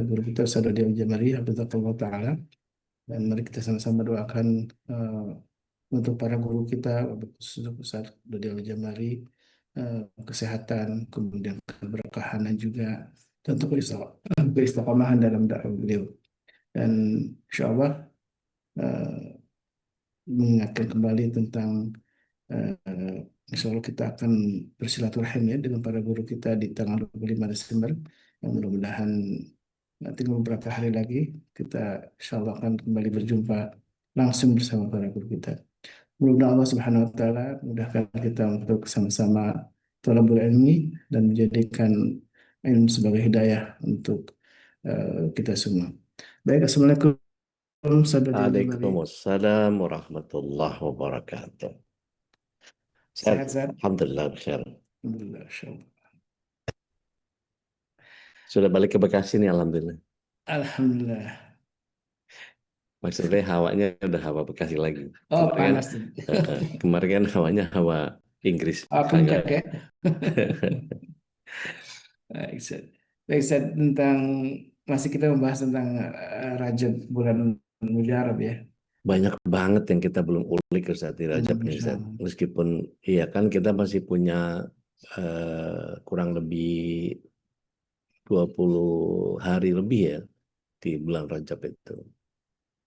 guru kita Ustaz Dodi Al-Jamari, Hafizahullah Ta'ala. Dan mari kita sama-sama doakan untuk para guru kita, khususnya Ustaz Dodi Al-Jamari, kesehatan, kemudian keberkahan dan juga tentu keistiqomahan dalam dakwah beliau. Dan insya Allah mengingatkan kembali tentang insya Allah kita akan bersilaturahim ya dengan para guru kita di tanggal 25 Desember. Yang mudah-mudahan nanti beberapa hari lagi kita insya Allah akan kembali berjumpa langsung bersama para guru kita. Mudah-mudahan Allah Subhanahu Wa Taala mudahkan kita untuk sama-sama thalabul ilmi dan menjadikan ilmu sebagai hidayah untuk kita semua. Baik, Assalamualaikum saudara Mari. Waalaikumsalam warahmatullahi wabarakatuh. Sehat-sehat. Alhamdulillah, khair. Alhamdulillah, insyaallah. Sudah balik ke Bekasi nih, alhamdulillah. Alhamdulillah. Maksudnya hawanya udah hawa Bekasi lagi. Oh, Kemarin panas. kemarin kan hawanya hawa Inggris. Puncak Agak. ya. Baik, Ustaz. Baik, Ustaz, tentang masih kita membahas tentang Rajab bulan Mujarab ya. Banyak banget yang kita belum ulik Ustaz di Rajab nih, Ustaz. Meskipun iya kan kita masih punya kurang lebih 20 hari lebih ya di bulan Rajab itu.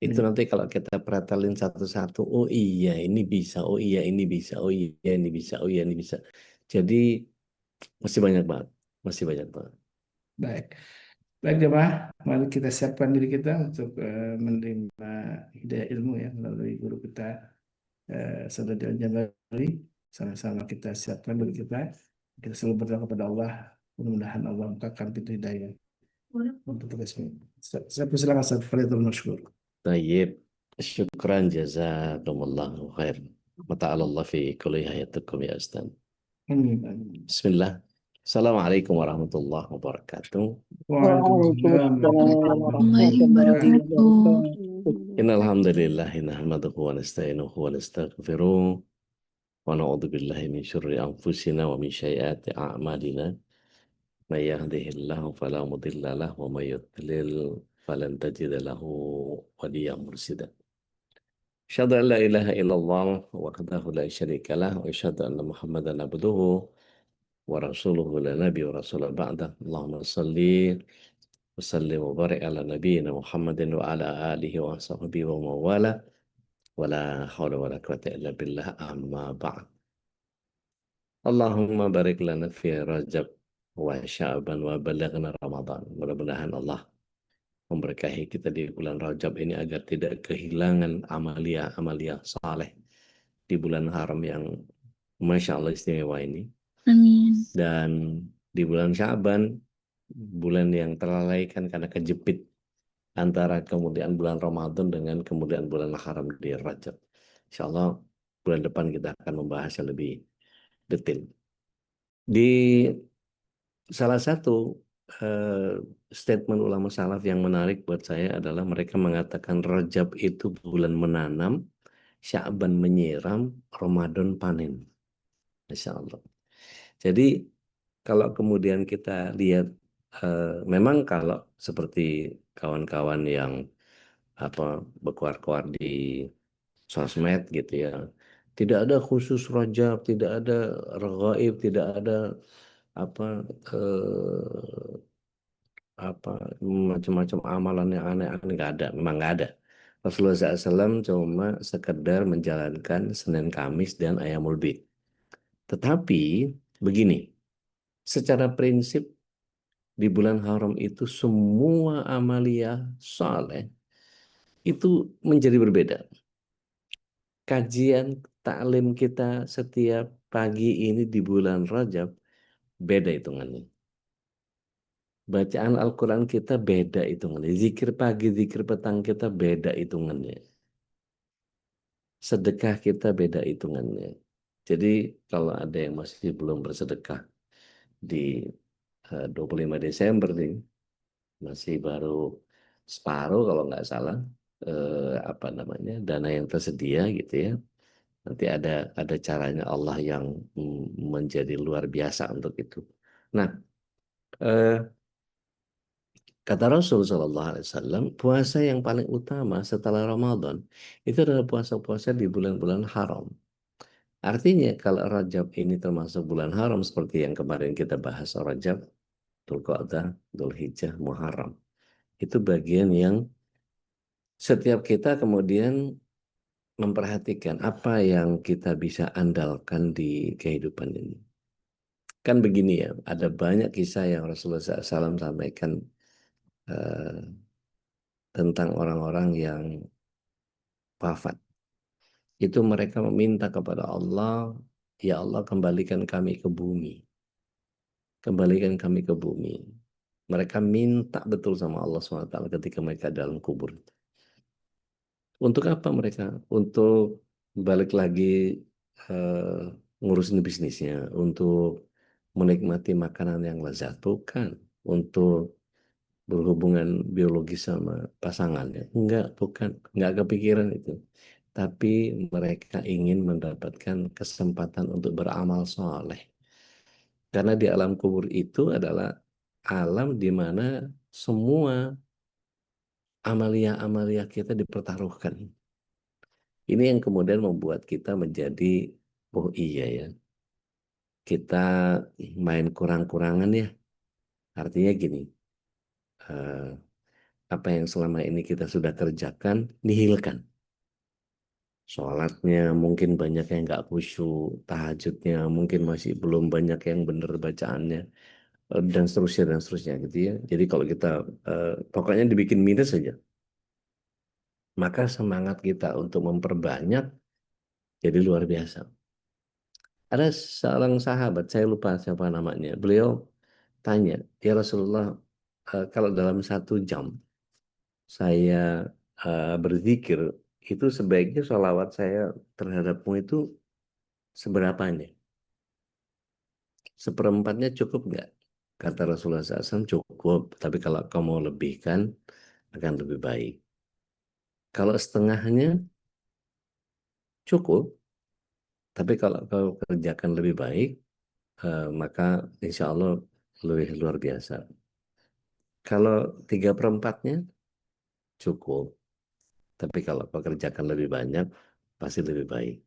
Itu nanti kalau kita pretelin satu-satu, oh iya ini bisa, oh iya ini bisa, oh iya ini bisa, oh iya ini bisa. Jadi masih banyak banget, masih banyak banget. Baik, baik jemaah, mari kita siapkan diri kita untuk menerima hidayah ilmu ya melalui guru kita Saudara Jabari. Sama-sama kita siapkan diri kita. Kita selalu berdoa kepada Allah. Mudah-mudahan Allah membukakan pintu hidayah untuk kita semua. Saya persilakan Ustaz Fadil Mashkur. Tayyib, syukran jazakumullahu khair. Mata'alallah fi kulli hayatukum ya Ustaz. Bismillah. Assalamualaikum warahmatullahi wabarakatuh. Waalaikumsalam warahmatullahi wabarakatuh. Innalhamdulillah nahmaduhu wa nasta'inuhu wa nastaghfiruh wa na'udzu billahi min syurri anfusina wa min sayyiati a'malina. May yahdihillahu fala mudilla lahu wa may yudlil falan tajida lahu waliyyan mursyida. Asyhadu an la ilaha illallah wahdahu la syarika lah wa asyhadu anna Muhammadan abduhu wa rasuluhu la nabiy wa rasul ba'da. Allahumma shalli wa sallim wa barik ala nabiyyina Muhammadin wa ala alihi wa sahbihi wa mawala wa la hawla wa la quwwata illa billah amma ba'd. Allahumma barik lana fi Rajab wa Sya'ban wa balaghna Ramadan. Mudah-mudahan Allah memberkahi kita di bulan Rajab ini agar tidak kehilangan amalia saleh di bulan haram yang Masya Allah istimewa ini. Amin. Dan di bulan Sya'ban, bulan yang terlalaikan karena kejepit antara kemudian bulan Ramadan dengan kemudian bulan haram di Rajab. Insya Allah bulan depan kita akan membahasnya lebih detail. Di salah satu statement ulama salaf yang menarik buat saya adalah mereka mengatakan Rajab itu bulan menanam, Sya'ban menyiram, Ramadan panen. Masya Allah. Jadi kalau kemudian kita lihat, memang kalau seperti kawan-kawan yang berkuar-kuar di sosmed gitu ya, tidak ada khusus Rajab, tidak ada raghaib, tidak ada macam-macam amalan yang aneh-aneh, nggak ada, memang nggak ada. Rasulullah SAW cuma sekedar menjalankan Senin Kamis dan Ayamul Bid. Tetapi begini, secara prinsip di bulan haram itu semua amalia saleh itu menjadi berbeda. Kajian taklim kita setiap pagi ini di bulan Rajab beda hitungannya. Bacaan Al-Quran kita beda hitungannya. Zikir pagi, zikir petang kita beda hitungannya. Sedekah kita beda hitungannya. Jadi kalau ada yang masih belum bersedekah di 25 Desember nih, masih baru separuh kalau nggak salah, dana yang tersedia gitu ya. Nanti ada caranya Allah yang menjadi luar biasa untuk itu. Nah, Kata Rasul Shallallahu Alaihi Wasallam, puasa yang paling utama setelah Ramadan itu adalah puasa-puasa di bulan-bulan haram. Artinya kalau Rajab ini termasuk bulan haram seperti yang kemarin kita bahas, Rajab, Dzulqa'dah, Dzulhijjah, Muharram. Itu bagian yang setiap kita kemudian memperhatikan apa yang kita bisa andalkan di kehidupan ini. Kan begini ya, ada banyak kisah yang Rasulullah SAW sampaikan eh, tentang orang-orang yang wafat. Itu mereka meminta kepada Allah, ya Allah kembalikan kami ke bumi. Kembalikan kami ke bumi. Mereka minta betul sama Allah SWT ketika mereka dalam kubur. Untuk apa mereka? Untuk balik lagi eh, ngurusin bisnisnya, untuk menikmati makanan yang lezat, bukan. Untuk berhubungan biologis sama pasangannya. Enggak, bukan. Enggak kepikiran itu. Tapi mereka ingin mendapatkan kesempatan untuk beramal soleh. Karena di alam kubur itu adalah alam di mana semua amalia-amalia kita dipertaruhkan. Ini yang kemudian membuat kita menjadi, oh iya ya, kita main kurang-kurangan ya. Artinya gini, eh, apa yang selama ini kita sudah kerjakan, nihilkan. Sholatnya mungkin banyak yang nggak khusyuk, tahajudnya mungkin masih belum banyak yang benar bacaannya, dan seterusnya gitu ya. Jadi kalau kita pokoknya dibikin minus saja, maka semangat kita untuk memperbanyak jadi luar biasa. Ada seorang sahabat, saya lupa siapa namanya. Beliau tanya, ya Rasulullah, kalau dalam 1 jam saya berzikir, itu sebaiknya sholawat saya terhadapmu itu seberapanya? Seperempatnya cukup nggak? Kata Rasulullah SAW, cukup. Tapi kalau kamu mau lebihkan, akan lebih baik. Kalau setengahnya, cukup. Tapi kalau kau kerjakan lebih baik, maka insya Allah lebih luar biasa. Kalau 3/4-nya, cukup. Tapi kalau kau kerjakan lebih banyak, pasti lebih baik.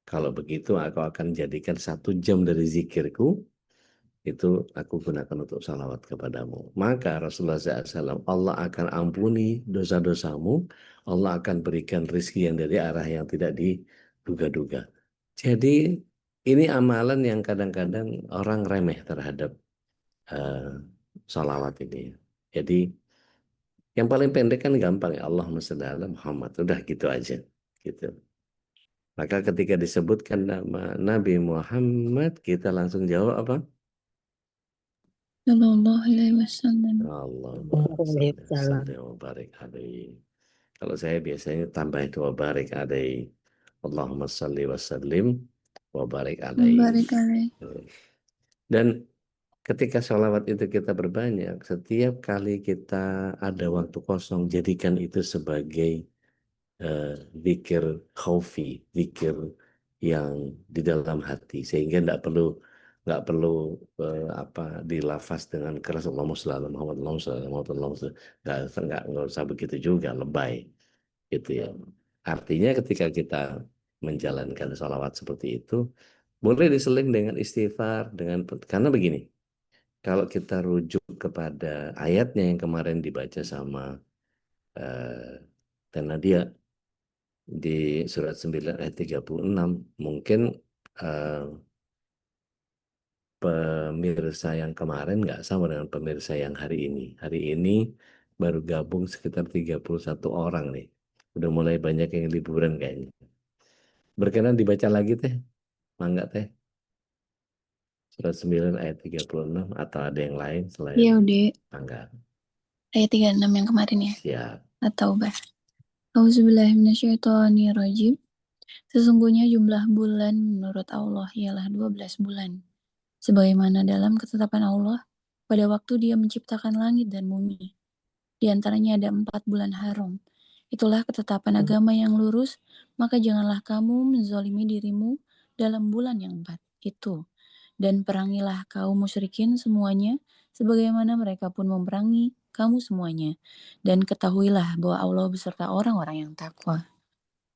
Kalau begitu, aku akan jadikan 1 jam dari zikirku itu aku gunakan untuk salawat kepadamu. Maka Rasulullah SAW, Allah akan ampuni dosa-dosamu, Allah akan berikan rezeki yang dari arah yang tidak diduga-duga. Jadi ini amalan yang kadang-kadang orang remeh terhadap uh, salawat ini. Jadi yang paling pendek kan gampang ya, Allahumma shalli ala Muhammad. Udah gitu aja. Gitu. Maka ketika disebutkan nama Nabi Muhammad, kita langsung jawab apa? Sallallahu alaihi wasallam. Allahumma salli wa barik alaihi. Kalau saya biasanya tambah dua barik alaihi. Allahumma salli wa sallim wa barik alaihi. Barik alaihi. Dan ketika sholawat itu kita berbanyak, setiap kali kita ada waktu kosong, jadikan itu sebagai zikir khaufi, zikir yang di dalam hati, sehingga nggak perlu apa dilafaz dengan keras Allahumma sholli ala Muhammad, Allahumma sholli ala Muhammad, Allahumma sholli. Nggak usah begitu juga, lebay gitu ya. Artinya ketika kita menjalankan sholawat seperti itu, boleh diseling dengan istighfar, karena begini, kalau kita rujuk kepada ayatnya yang kemarin dibaca sama dan Nadia di surat 9 ayat 36, mungkin eh, pemirsa yang kemarin nggak sama dengan pemirsa yang hari ini. Hari ini baru gabung sekitar 31 orang nih. Udah mulai banyak yang liburan kayaknya. Berkenan dibaca lagi teh, mangga teh. Surat 9 ayat 36 atau ada yang lain selain Iya udah mangga. ayat 36 yang kemarin ya. Siap. Atau bah. Auzubillahiminasyaitonirrajim. Sesungguhnya jumlah bulan menurut Allah ialah 12 bulan. Sebagaimana dalam ketetapan Allah, pada waktu Dia menciptakan langit dan bumi. Di antaranya ada 4 bulan haram. Itulah ketetapan agama yang lurus, maka janganlah kamu menzolimi dirimu dalam bulan yang 4 itu. Dan perangilah kaum musyrikin semuanya, sebagaimana mereka pun memerangi kamu semuanya. Dan ketahuilah bahwa Allah beserta orang-orang yang takwa.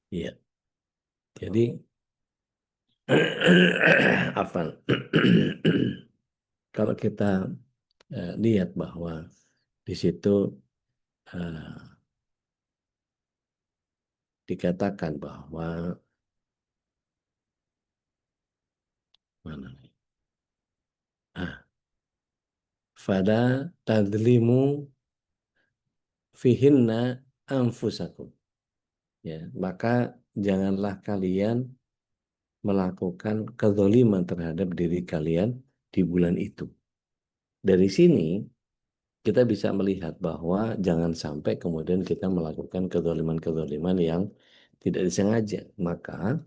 Iya. Jadi apa? Kalau kita lihat bahwa di situ dikatakan bahwa mana nih? Fala tadlimu fihinna anfusakum. Ya, maka janganlah kalian melakukan kezaliman terhadap diri kalian di bulan itu. Dari sini kita bisa melihat bahwa jangan sampai kemudian kita melakukan kezaliman-kezaliman yang tidak disengaja. Maka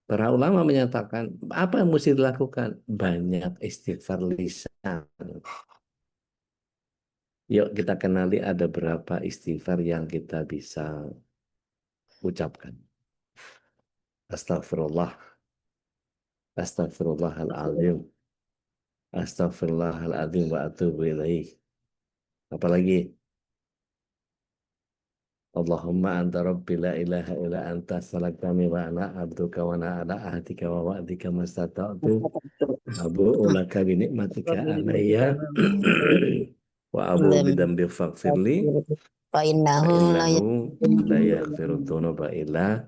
para ulama menyatakan apa yang mesti dilakukan? Banyak istighfar lisan. Yuk kita kenali ada berapa istighfar yang kita bisa ucapkan. Astagfirullah, astagfirullahaladzim, astagfirullahaladzim wa atubu ilaih. Apalagi Allahumma anta rabbi la ilaha illa anta salakami wa ana abduka wa ana ala ahdika wa wa'dika mastata'tu abu'u laka bi nikmatika alayya wa abu'u bidambi faghfirli Fa fa innahu la innahu la yaghfiru dzunuba illa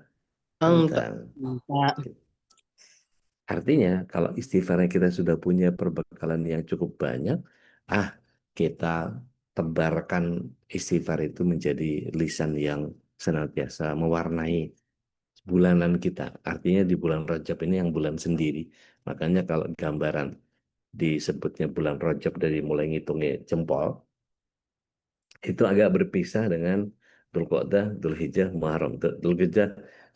anta. Artinya kalau istighfarnya kita sudah punya perbekalan yang cukup banyak, kita tebarkan istighfar itu menjadi lisan yang senantiasa mewarnai bulanan kita. Artinya di bulan Rajab ini yang bulan sendiri. Makanya kalau gambaran disebutnya bulan Rajab dari mulai ngitungnya jempol, itu agak berpisah dengan Dzulqa'dah, Dzulhijjah, Muharram. Dzulhijjah,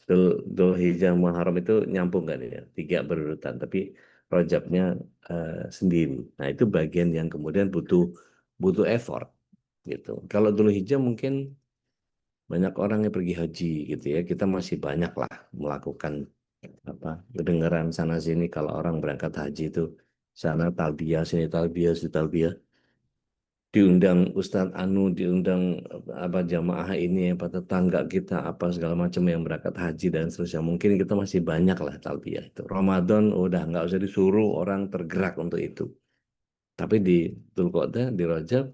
Dzulhijjah, Muharram itu nyambung kan ya, 3 berurutan, tapi Rajabnya sendiri. Nah, itu bagian yang kemudian butuh butuh effort gitu. Kalau Dzulhijjah mungkin banyak orang yang pergi haji gitu ya. Kita masih banyak lah melakukan apa kedengaran sana sini kalau orang berangkat haji itu sana talbiyah sini talbiyah sini talbiyah, diundang Ustadz Anu, diundang apa jamaah ini apa tetangga kita apa segala macam yang berangkat haji dan seterusnya. Mungkin kita masih banyak lah talbiyah itu. Ramadan udah nggak usah disuruh orang tergerak untuk itu. Tapi di Dzulqa'dah, di Rajab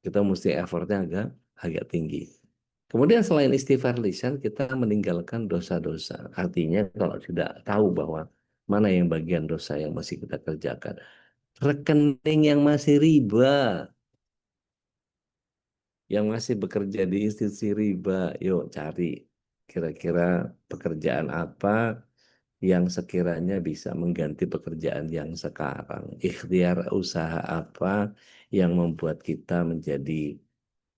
kita mesti effortnya agak agak tinggi. Kemudian selain istighfar lisan, kita meninggalkan dosa-dosa. Artinya kalau tidak tahu bahwa mana yang bagian dosa yang masih kita kerjakan. Rekening yang masih riba, yang masih bekerja di institusi riba, yuk cari kira-kira pekerjaan apa yang sekiranya bisa mengganti pekerjaan yang sekarang. Ikhtiar usaha apa yang membuat kita menjadi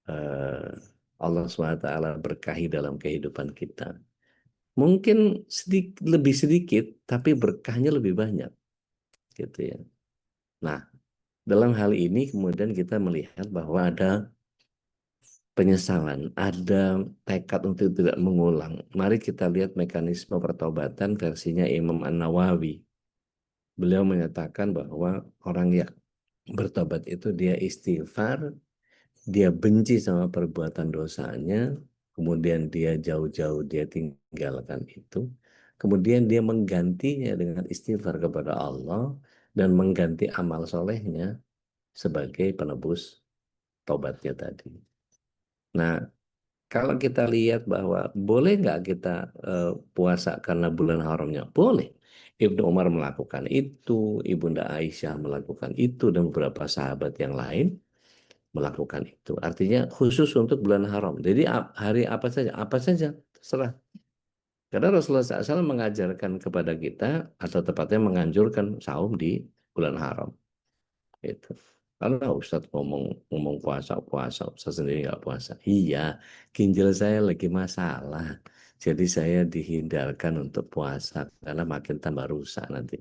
eh, Allah SWT berkahi dalam kehidupan kita. Mungkin lebih sedikit, tapi berkahnya lebih banyak, gitu ya. Nah, dalam hal ini kemudian kita melihat bahwa ada penyesalan, ada tekad untuk tidak mengulang. Mari kita lihat mekanisme pertobatan versinya Imam An-Nawawi. Beliau menyatakan bahwa orang yang bertobat itu dia istighfar, dia benci sama perbuatan dosanya, kemudian dia jauh-jauh dia tinggalkan itu, kemudian dia menggantinya dengan istighfar kepada Allah dan mengganti amal solehnya sebagai penebus tobatnya tadi. Nah, kalau kita lihat bahwa boleh nggak kita puasa karena bulan haramnya? Boleh. Ibnu Umar melakukan itu, Ibunda Aisyah melakukan itu, dan beberapa sahabat yang lain melakukan itu. Artinya khusus untuk bulan haram. Jadi hari apa saja terserah. Karena Rasulullah SAW mengajarkan kepada kita, atau tepatnya menganjurkan saum di bulan haram. Itu. Kalau Ustadz ngomong puasa, Ustadz sendiri nggak puasa. Iya, ginjal saya lagi masalah. Jadi saya dihindarkan untuk puasa karena makin tambah rusak nanti.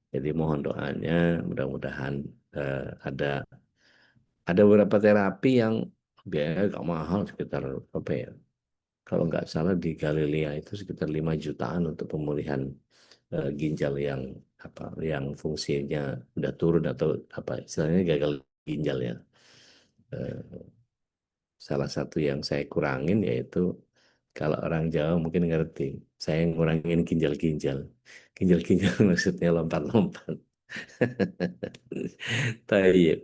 Jadi mohon doanya, mudah-mudahan ada beberapa terapi yang biaya nggak mahal, sekitar apa ya? Kalau nggak salah di Galilea itu sekitar 5 jutaan untuk pemulihan ginjal yang apa yang fungsinya udah turun atau apa istilahnya gagal ginjal ya. Eh, Salah satu yang saya kurangin yaitu kalau orang Jawa mungkin ngerti, saya ngurangin ginjal-ginjal. Ginjal-ginjal maksudnya lompat-lompat. Tayyip.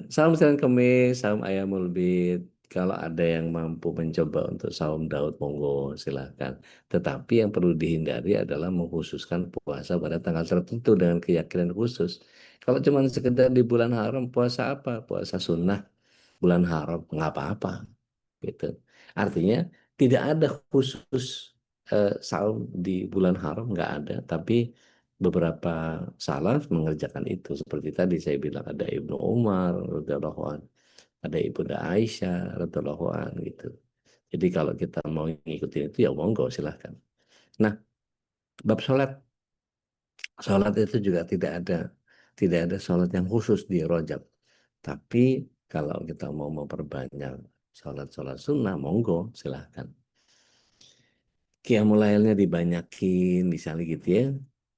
Saum Senin Kemis, saum Ayamul Bid. Kalau ada yang mampu mencoba untuk saum Daud, monggo silahkan. Tetapi yang perlu dihindari adalah mengkhususkan puasa pada tanggal tertentu dengan keyakinan khusus. Kalau cuma sekedar di bulan haram, puasa apa? Puasa sunnah bulan haram, nggak apa-apa gitu. Artinya tidak ada khusus saum di bulan haram, nggak ada. Tapi beberapa salaf mengerjakan itu. Seperti tadi saya bilang ada Ibnu Umar, radhiyallahu an, ada Ibunda Aisyah, radhiyallahu an gitu. Jadi kalau kita mau ngikutin itu ya monggo silahkan. Nah, bab sholat, sholat itu juga tidak ada sholat yang khusus di Rajab. Tapi kalau kita mau memperbanyak sholat-sholat sunnah, monggo silahkan. Qiyamul Lailnya dibanyakin misalnya gitu ya,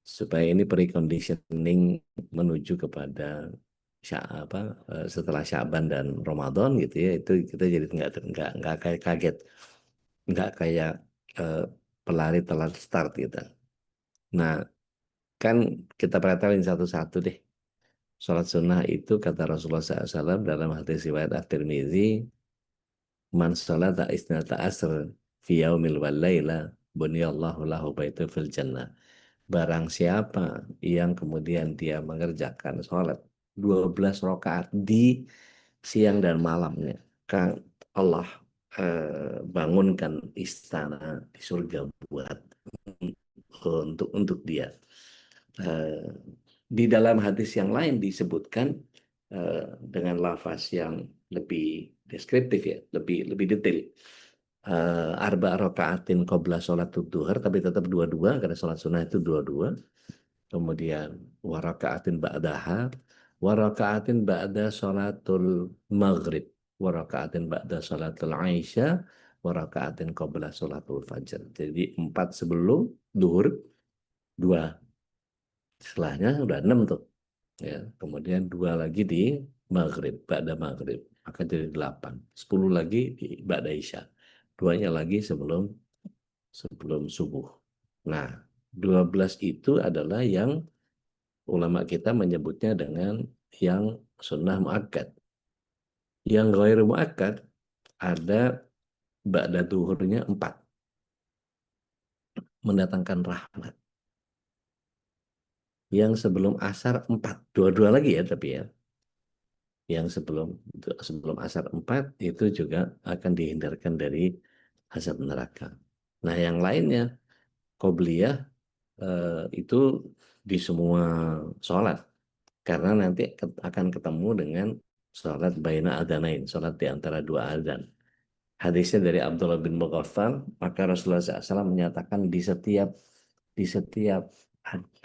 supaya ini preconditioning menuju kepada apa, setelah Sya'ban dan Ramadan gitu ya, itu kita jadi nggak kayak kaget, nggak kayak eh, pelari telat start gitu. Nah, kan kita perhatiin satu-satu deh. Sholat sunnah itu kata Rasulullah SAW dalam hadis riwayat At-Tirmidzi, man sholata isnata asr fi yaumil wal laila buniyallahu lahu baitu fil jannah. Barang siapa yang kemudian dia mengerjakan sholat 12 rakaat di siang dan malamnya, kan Allah bangunkan istana di surga buat untuk dia. Eh, di dalam hadis yang lain disebutkan dengan lafaz yang lebih deskriptif ya, lebih lebih detail. Arba rakaatin qabla sholat duhur, tapi tetap dua-dua karena sholat sunnah itu dua-dua. Kemudian warakaatin ba'daha, warakaatin ba'da sholatul maghrib, warakaatin ba'da sholatul aisyah, warakaatin qabla sholatul fajar. Jadi 4 sebelum duhur, 2 setelahnya udah 6 tuh. Ya, kemudian 2 lagi di maghrib, ba'da maghrib, maka jadi 8. 10 lagi di ba'da isya. 2-nya lagi sebelum sebelum subuh. Nah, 12 itu adalah yang ulama kita menyebutnya dengan yang sunnah muakkad. Yang ghairu muakkad ada ba'da duhurnya 4, mendatangkan rahmat. Yang sebelum asar 4, dua-dua lagi ya tapi ya. Yang sebelum asar 4 itu juga akan dihindarkan dari azab neraka. Nah, yang lainnya qobliyah itu di semua sholat. Karena nanti akan ketemu dengan sholat baina adanain, sholat di antara dua adzan. Hadisnya dari Abdullah bin Mughaffal, maka Rasulullah SAW menyatakan di setiap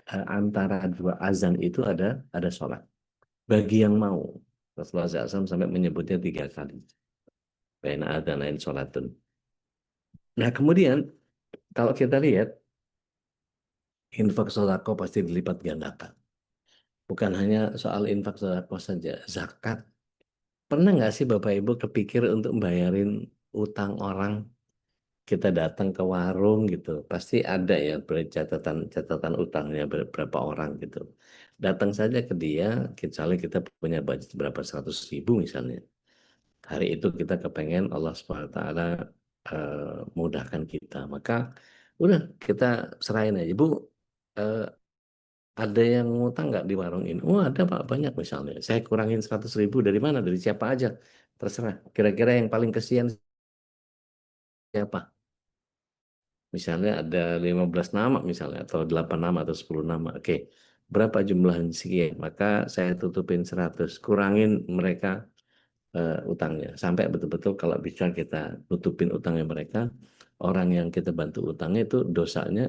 antara dua azan itu ada sholat. Bagi yang mau, Rasulullah SAW sampai menyebutnya 3 kali. Baina adanain sholatun. Nah, kemudian kalau kita lihat infak sodako pasti dilipat gandakan. Bukan hanya soal infak sodako saja, zakat. Pernah nggak sih Bapak Ibu kepikir untuk membayarin utang orang? Kita datang ke warung gitu, pasti ada ya catatan utangnya berapa orang gitu. Datang saja ke dia, kecuali kita punya budget berapa 100.000 misalnya. Hari itu kita kepengen Allah SWT mudahkan kita, maka udah kita serahin aja, Bu. eh, ada yang ngutang nggak di warung ini? Oh ada Pak, banyak misalnya. Saya kurangin 100.000 dari mana? Dari siapa aja? Terserah. Kira-kira yang paling kesian siapa? Misalnya ada 15 nama misalnya, atau 8 nama atau 10 nama. Oke, berapa jumlah sekian? Maka saya tutupin 100, kurangin mereka utangnya. Sampai betul-betul kalau bisa kita tutupin utangnya mereka, orang yang kita bantu utangnya itu dosanya,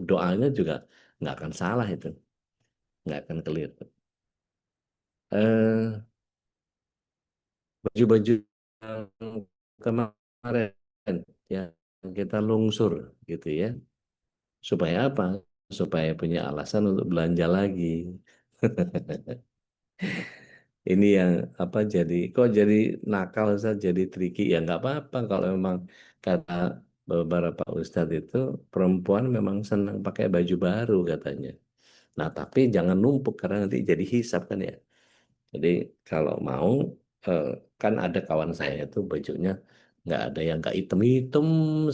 doanya juga nggak akan salah itu. Nggak akan clear. Eh, Baju-baju yang kemarin yang kita lungsur gitu ya. Supaya apa? Supaya punya alasan untuk belanja lagi. ini yang apa jadi kok jadi nakal Ustaz, jadi tricky ya nggak apa-apa kalau memang kata beberapa ustadz itu perempuan memang senang pakai baju baru katanya. Nah tapi jangan numpuk karena nanti jadi hisap kan ya. Jadi kalau mau eh, kan ada kawan saya itu bajunya nggak ada yang nggak hitam-hitam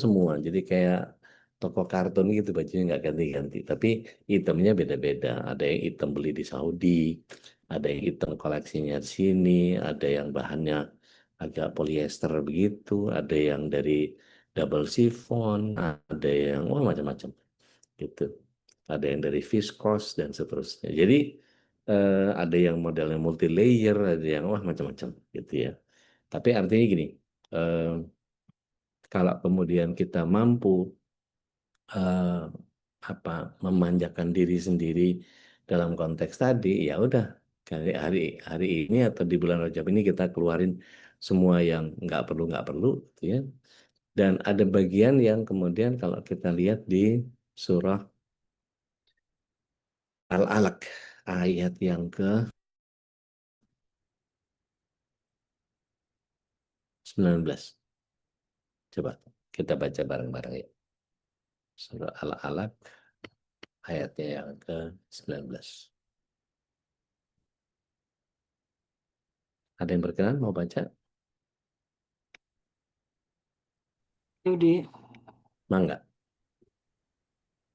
semua. Jadi kayak toko kartun gitu bajunya nggak ganti-ganti. Tapi hitamnya beda-beda. Ada yang hitam beli di Saudi, ada yang hitam koleksinya di sini, ada yang bahannya agak polyester begitu, ada yang dari double chiffon, ada yang wah macam-macam gitu. Ada yang dari viscose dan seterusnya. Jadi ada yang modelnya multi layer, ada yang wah macam-macam gitu ya. Tapi artinya gini, eh, kalau kemudian kita mampu eh, apa memanjakan diri sendiri dalam konteks tadi, ya udah hari hari ini atau di bulan Rajab ini kita keluarin semua yang nggak perlu gitu ya. Dan ada bagian yang kemudian kalau kita lihat di surah Al-Alaq ayat yang ke 19. Coba kita baca bareng-bareng ya. Surah Al-Alaq ayatnya yang ke-19. Ada yang berkenan mau baca? Yaudah, Mangga.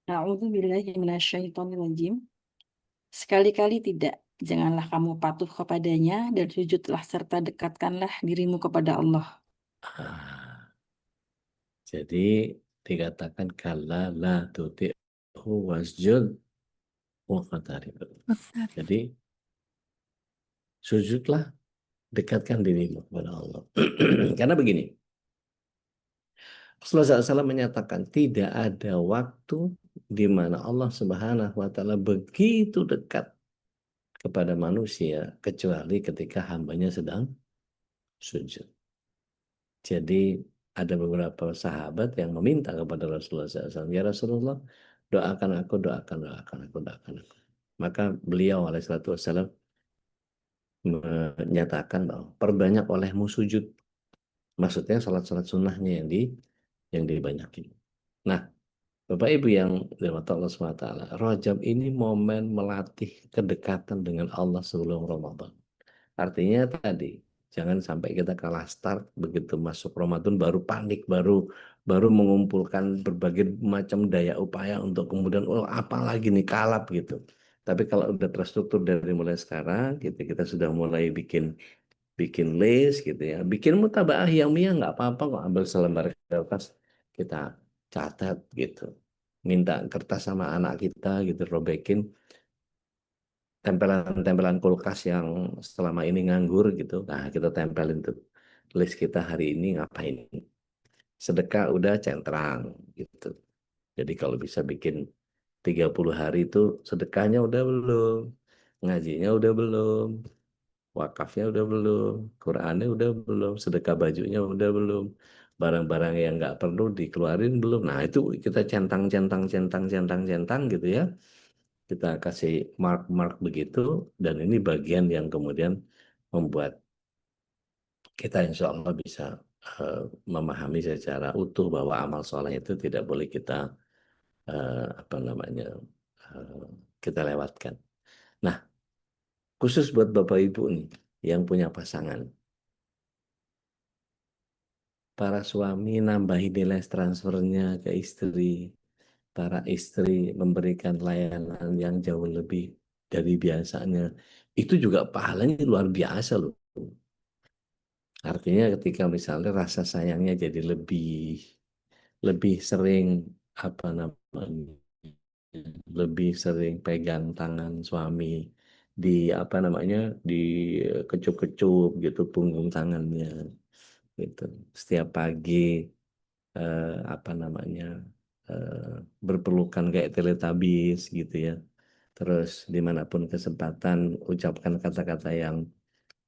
A'udzubillahi minasyaitonirrajim. Sekali-kali tidak, janganlah kamu patuh kepadanya dan sujudlah serta dekatkanlah dirimu kepada Allah. Ah, jadi dikatakan kala la tuti'hu wasjud waqtarib. Jadi sujudlah, dekatkan dirimu kepada Allah. Karena begini, Rasulullah SAW menyatakan tidak ada waktu di mana Allah Subhanahu wa taala begitu dekat kepada manusia kecuali ketika hambanya sedang sujud. Jadi ada beberapa sahabat yang meminta kepada Rasulullah SAW, ya Rasulullah, doakan aku, doakan aku. Maka beliau alaihissalatu wassalam menyatakan bahwa perbanyak olehmu sujud. Maksudnya salat-salat sunnahnya yang dibanyakin. Nah, Bapak Ibu yang dirahmati Allah SWT, Rajab ini momen melatih kedekatan dengan Allah sebelum Ramadan. Artinya tadi, jangan sampai kita kalah start begitu masuk Ramadan baru panik, baru mengumpulkan berbagai macam daya upaya untuk kemudian oh apa lagi nih kalap gitu. Tapi kalau udah terstruktur dari mulai sekarang, gitu, kita sudah mulai bikin bikin list gitu ya, bikin mutabaah yang nggak apa-apa kok, ambil selembar kertas kita catat gitu, minta kertas sama anak kita gitu robekin tempelan-tempelan kulkas yang selama ini nganggur gitu. Nah, kita tempelin tuh list kita hari ini ngapain. Sedekah udah centrang gitu. Jadi kalau bisa bikin 30 hari itu sedekahnya udah belum, ngajinya udah belum, wakafnya udah belum, Qurannya udah belum, sedekah bajunya udah belum, barang-barang yang nggak perlu dikeluarin belum. Nah, itu kita centang, centang, centang, centang, centang gitu ya. Kita kasih mark-mark begitu, dan ini bagian yang kemudian membuat kita insya Allah bisa eh, memahami secara utuh bahwa amal soleh itu tidak boleh kita apa namanya eh, kita lewatkan. Nah, khusus buat Bapak Ibu nih yang punya pasangan, para suami nambahi nilai transfernya ke istri, para istri memberikan layanan yang jauh lebih dari biasanya, itu juga pahalanya luar biasa loh. Artinya ketika misalnya rasa sayangnya jadi lebih sering apa namanya lebih sering pegang tangan suami di apa namanya di kecup-kecup gitu punggung tangannya gitu setiap pagi apa namanya eh, berpelukan kayak teletabis gitu ya, terus dimanapun kesempatan ucapkan kata-kata yang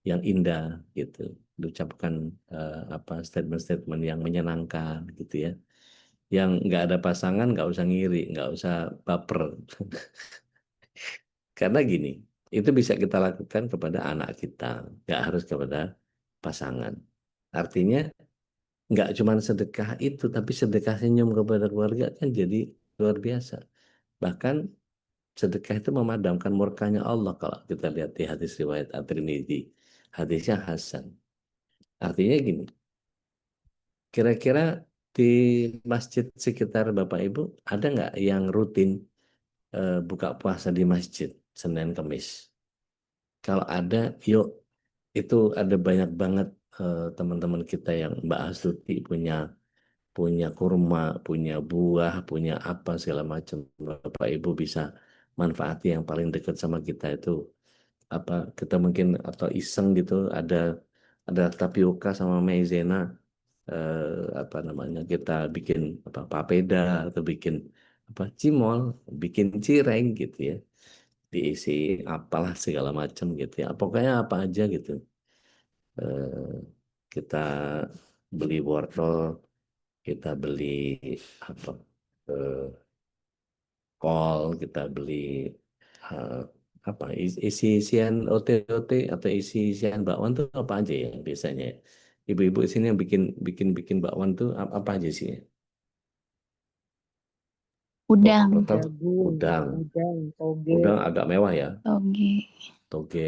indah gitu, diucapkan apa statement-statement yang menyenangkan gitu ya, yang nggak ada pasangan nggak usah ngiri, nggak usah baper. Karena gini, Itu bisa kita lakukan kepada anak kita, nggak harus kepada pasangan. Artinya nggak cuma sedekah itu, tapi sedekah senyum kepada keluarga kan jadi luar biasa. Bahkan sedekah itu memadamkan murkanya Allah kalau kita lihat di hadis riwayat At-Tirmidzi. Hadisnya Hasan. Artinya gini, kira-kira di masjid sekitar Bapak Ibu ada nggak yang rutin buka puasa di masjid Senin Kamis? Kalau ada, yuk, itu ada banyak banget teman-teman kita yang Mbak Astuti punya punya kurma, punya buah, punya apa segala macam. Bapak Ibu bisa manfaati yang paling dekat sama kita itu apa kita mungkin atau iseng gitu ada tapioka sama maizena apa namanya kita bikin apa papeda atau bikin apa cimol, bikin cireng gitu ya. Diisi apalah segala macam gitu ya. Pokoknya apa aja gitu. Eh, kita beli wortel, kita beli apa eh, kol, kita beli eh, apa isi-isian OT-OT atau isi-isian bakwan tuh apa aja ya biasanya ya? Ibu-ibu di sini yang bikin bikin bikin bakwan tuh apa aja sih? Udang, Wortel, Jagung, udang, udang, toge, udang agak mewah ya, toge, toge,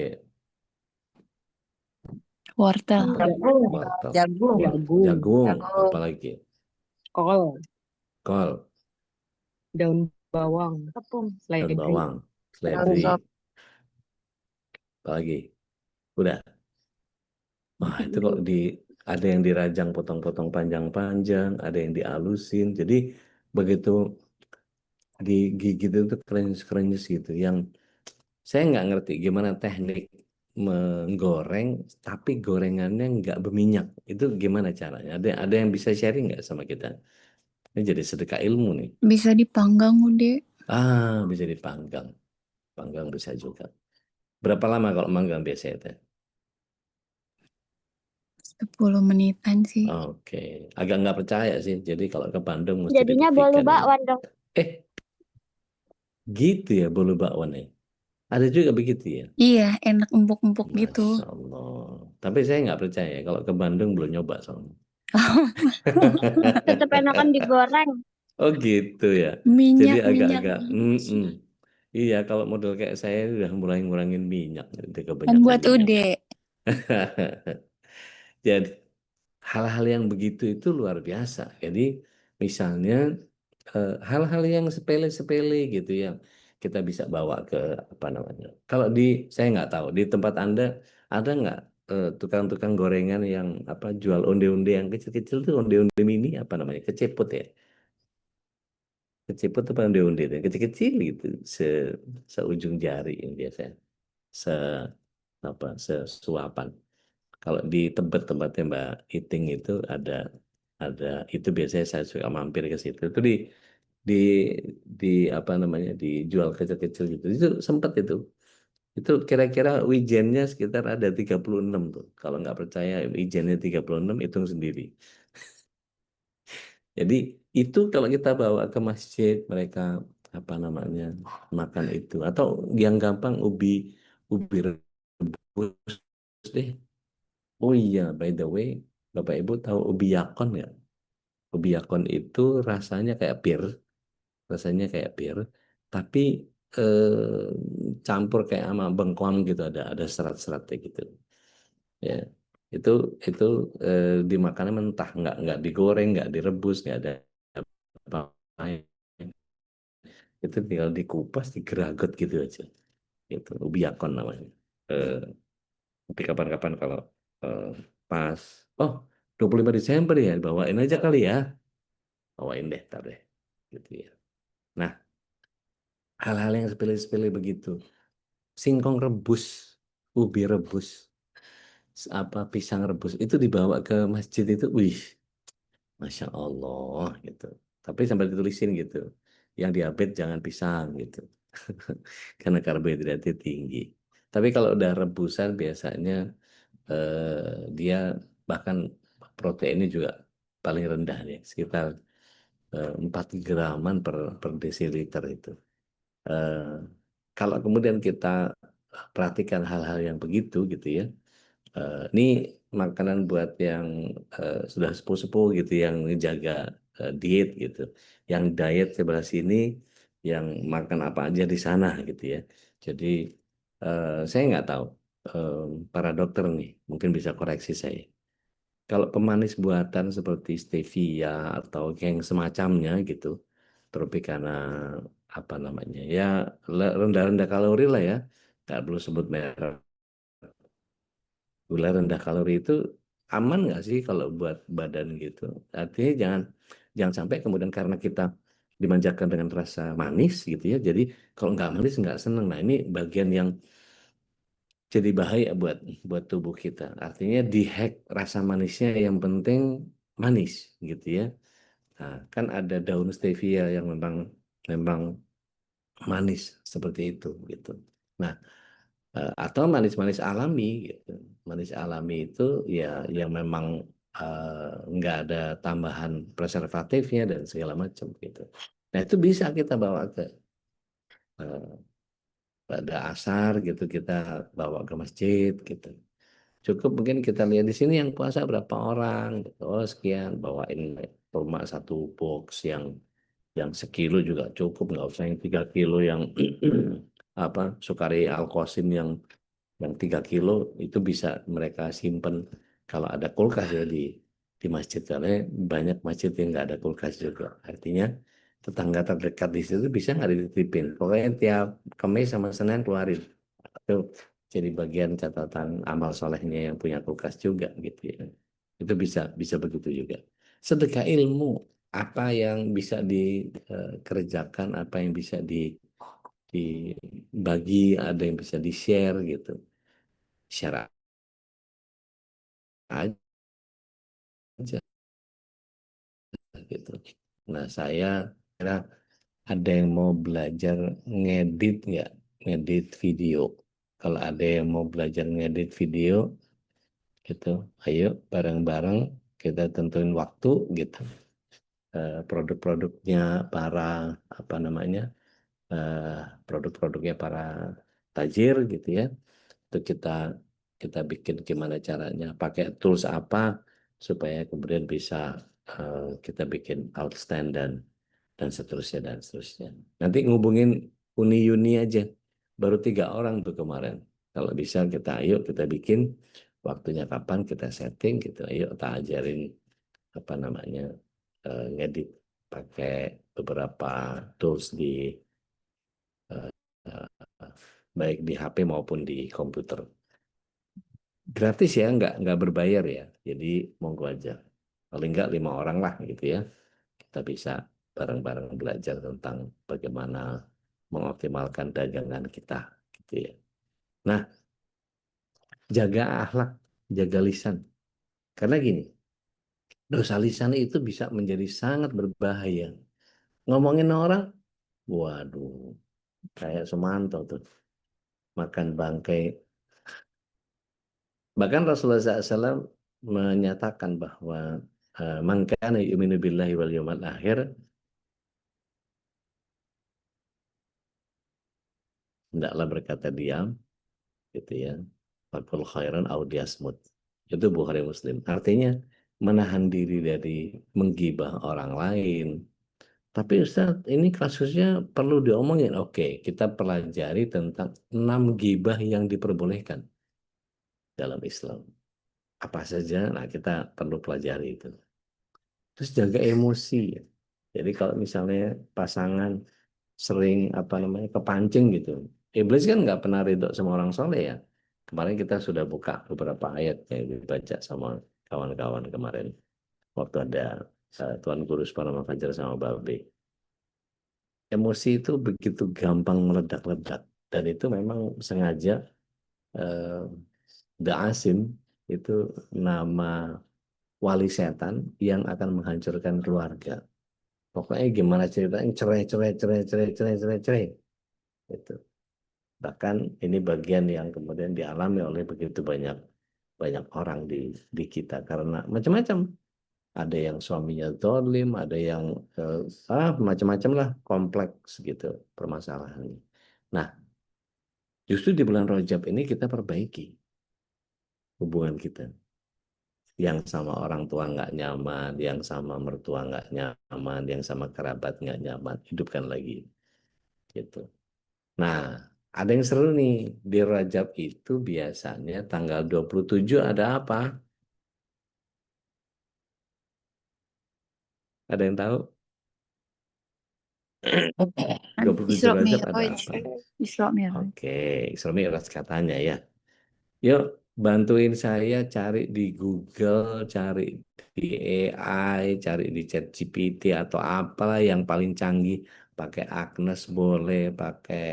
wortel, wortel, jagung, jagung, apalagi kol, kol, daun bawang, tepung, daun seledri, bawang, seledri, sop, apalagi udah. Wah, itu kok ada yang dirajang potong-potong panjang-panjang, ada yang dialusin. Jadi begitu digigit itu krenyes-krenyes gitu. Yang saya nggak ngerti gimana teknik menggoreng, tapi gorengannya nggak berminyak. Itu gimana caranya? Ada yang bisa sharing nggak sama kita? Ini jadi sedekah ilmu nih. bisa dipanggang udah Bisa dipanggang. Panggang bisa juga. Berapa lama kalau manggang biasanya teh? 10 menitan sih. Oke, agak nggak percaya sih. Jadi kalau ke Bandung mesti Jadinya bolu dibuktikan ini. bakwan dong. Eh, gitu ya bolu bakwan ya? Ada juga begitu ya? Iya, enak empuk-empuk gitu. Masya Allah. Tapi saya nggak percaya. Kalau ke Bandung belum nyoba soalnya. Tetap enakan digoreng. Oh gitu ya. Jadi Minyak agak-agak. benci. Iya, kalau model kayak saya udah mulai ngurangin minyak. Jadi Kan kebanyakan buat minyak. ude. Jadi hal-hal yang begitu itu luar biasa. Jadi misalnya hal-hal yang sepele-sepele gitu yang kita bisa bawa ke apa namanya. Kalau saya nggak tahu di tempat Anda ada nggak tukang-tukang gorengan yang apa jual onde-onde yang kecil-kecil tuh onde-onde mini apa namanya kecepot ya. Kecepot apa onde-onde itu yang kecil-kecil gitu seujung jari yang biasanya se apa sesuapan. Kalau di tempat-tempatnya Mbak Iting itu ada itu biasanya saya suka mampir ke situ. Itu di di apa namanya dijual kecil-kecil gitu. Itu sempat itu. Itu kira-kira wijennya sekitar ada 36 tuh. Kalau nggak percaya wijennya 36 hitung sendiri. Jadi itu kalau kita bawa ke masjid mereka apa namanya makan itu atau yang gampang ubi rebus deh. Oh iya, by the way, Bapak Ibu tahu ubi yakon nggak? Ubi yakon itu rasanya kayak pir, tapi campur kayak sama bengkoang gitu, ada serat-seratnya gitu. Ya, itu itu dimakannya mentah, nggak digoreng, nggak direbus, nggak ada apa. Itu tinggal dikupas, digeragot gitu aja. Itu ubi yakon namanya. Eh, Tapi kapan-kapan kalau eh, pas, oh 25 Desember ya, bawain aja kali ya. Bawain deh, tar deh. Gitu ya. Nah, hal-hal yang sepele-sepele begitu. Singkong rebus, ubi rebus, apa pisang rebus, itu dibawa ke masjid itu, wih, Masya Allah gitu. Tapi sampai ditulisin gitu, yang diabetes jangan pisang gitu. Karena karbohidratnya tinggi. Tapi kalau udah rebusan biasanya dia bahkan proteinnya juga paling rendah nih, sekitar 4 graman per desiliter itu. Eh, Kalau kemudian kita perhatikan hal-hal yang begitu gitu ya. Ini makanan buat yang sudah sepuh-sepuh gitu, yang jaga diet gitu, yang diet sebelah sini, yang makan apa aja di sana gitu ya. Jadi saya nggak tahu, eh, para dokter nih mungkin bisa koreksi saya. Kalau pemanis buatan seperti stevia atau yang semacamnya gitu, tropicana apa namanya ya, rendah-rendah kalori lah ya, nggak perlu sebut merek. Gula rendah kalori itu aman nggak sih kalau buat badan gitu? Artinya jangan jangan sampai kemudian karena kita dimanjakan dengan rasa manis gitu ya, jadi kalau nggak manis nggak seneng. Nah ini bagian yang jadi bahaya buat buat tubuh kita. Artinya dihack rasa manisnya, yang penting manis gitu ya. Nah, kan ada daun stevia yang memang memang manis seperti itu gitu. Nah, atau manis-manis alami gitu. Manis alami itu ya yang memang nggak ada tambahan preservatifnya dan segala macam gitu. Nah, itu bisa kita bawa ke eh, pada asar gitu, kita bawa ke masjid gitu. Cukup mungkin kita lihat di sini yang puasa berapa orang gitu. Oh, sekian, bawain kurma satu box yang sekilo juga cukup, nggak usah yang 3 kilo yang apa sukari alkosin yang 3 kilo. Itu bisa mereka simpen kalau ada kulkas ya di masjid, karena banyak masjid yang nggak ada kulkas juga. Artinya tetangga terdekat di situ bisa nggak dititipin, pokoknya tiap Kamis sama Senin keluarin. Itu jadi bagian catatan amal solehnya yang punya kulkas juga gitu ya. Itu bisa bisa begitu juga. Sedekah ilmu, apa yang bisa dikerjakan, apa yang bisa dibagi, ada yang bisa di-share gitu. Share aja gitu. Nah, saya kira ada yang mau belajar ngedit nggak? Ngedit video. Kalau ada yang mau belajar ngedit video, gitu, ayo bareng-bareng kita tentuin waktu gitu. Produk-produknya para apa namanya? eh, Produk-produknya para tajir gitu ya. Itu kita kita bikin gimana caranya, pakai tools apa supaya kemudian bisa kita bikin outstand dan seterusnya dan seterusnya. Nanti ngubungin uni-uni aja, baru 3 orang tuh kemarin. Kalau bisa kita ayo kita bikin, waktunya kapan kita setting gitu, ayo tak ajarin apa namanya ngedit pakai beberapa tools eh, baik di HP maupun di komputer. Gratis ya, nggak berbayar ya. Jadi monggo aja. Paling nggak 5 orang lah gitu ya. Kita bisa bareng-bareng belajar tentang bagaimana mengoptimalkan dagangan kita gitu ya. Nah, jaga akhlak, jaga lisan. Karena gini, dosa lisan itu bisa menjadi sangat berbahaya. Ngomongin orang, waduh, kayak Sumanto tuh, makan bangkai. Bahkan Rasulullah SAW menyatakan bahwa man kana yu'minu billahi wal yawmil akhir, hendaklah berkata diam gitu ya. Fakul khairan au diasmut. Itu Bukhari Muslim. Artinya menahan diri dari menggibah orang lain. Tapi Ustaz, ini kasusnya perlu diomongin. Oke, kita pelajari tentang 6 gibah yang diperbolehkan dalam Islam. Apa saja? Nah, kita perlu pelajari itu. Terus jaga emosi. Jadi kalau misalnya pasangan sering apa namanya kepancing gitu, iblis kan nggak pernah ridho sama orang soleh ya. Kemarin kita sudah buka beberapa ayat yang dibaca sama kawan-kawan kemarin waktu ada Tuan Guru Parama Fajar sama Babe. Emosi itu begitu gampang meledak-ledak, dan itu memang sengaja. eh, The Asim itu nama wali setan yang akan menghancurkan keluarga. Pokoknya gimana ceritanya, cerai, cerai, cerai, cerai, cerai, cerai, cerai. Itu. Bahkan ini bagian yang kemudian dialami oleh begitu banyak banyak orang di kita karena macam-macam. Ada yang suaminya zalim, ada yang macam-macam lah, kompleks gitu permasalahannya. Nah, Justru di bulan Rajab ini kita perbaiki hubungan kita. Yang sama orang tua nggak nyaman, yang sama mertua nggak nyaman, yang sama kerabat nggak nyaman, hidupkan lagi. Gitu. Nah, ada yang seru nih. Di Rajab itu biasanya tanggal 27 ada apa? Ada yang tahu? 27 Isra Rajab ada Mi'raj. apa? Isra Mi'raj. Oke, Isra Mi'raj katanya ya. Yuk, bantuin saya cari di Google, cari di AI, cari di ChatGPT atau apalah yang paling canggih. Pakai Agnes boleh, pakai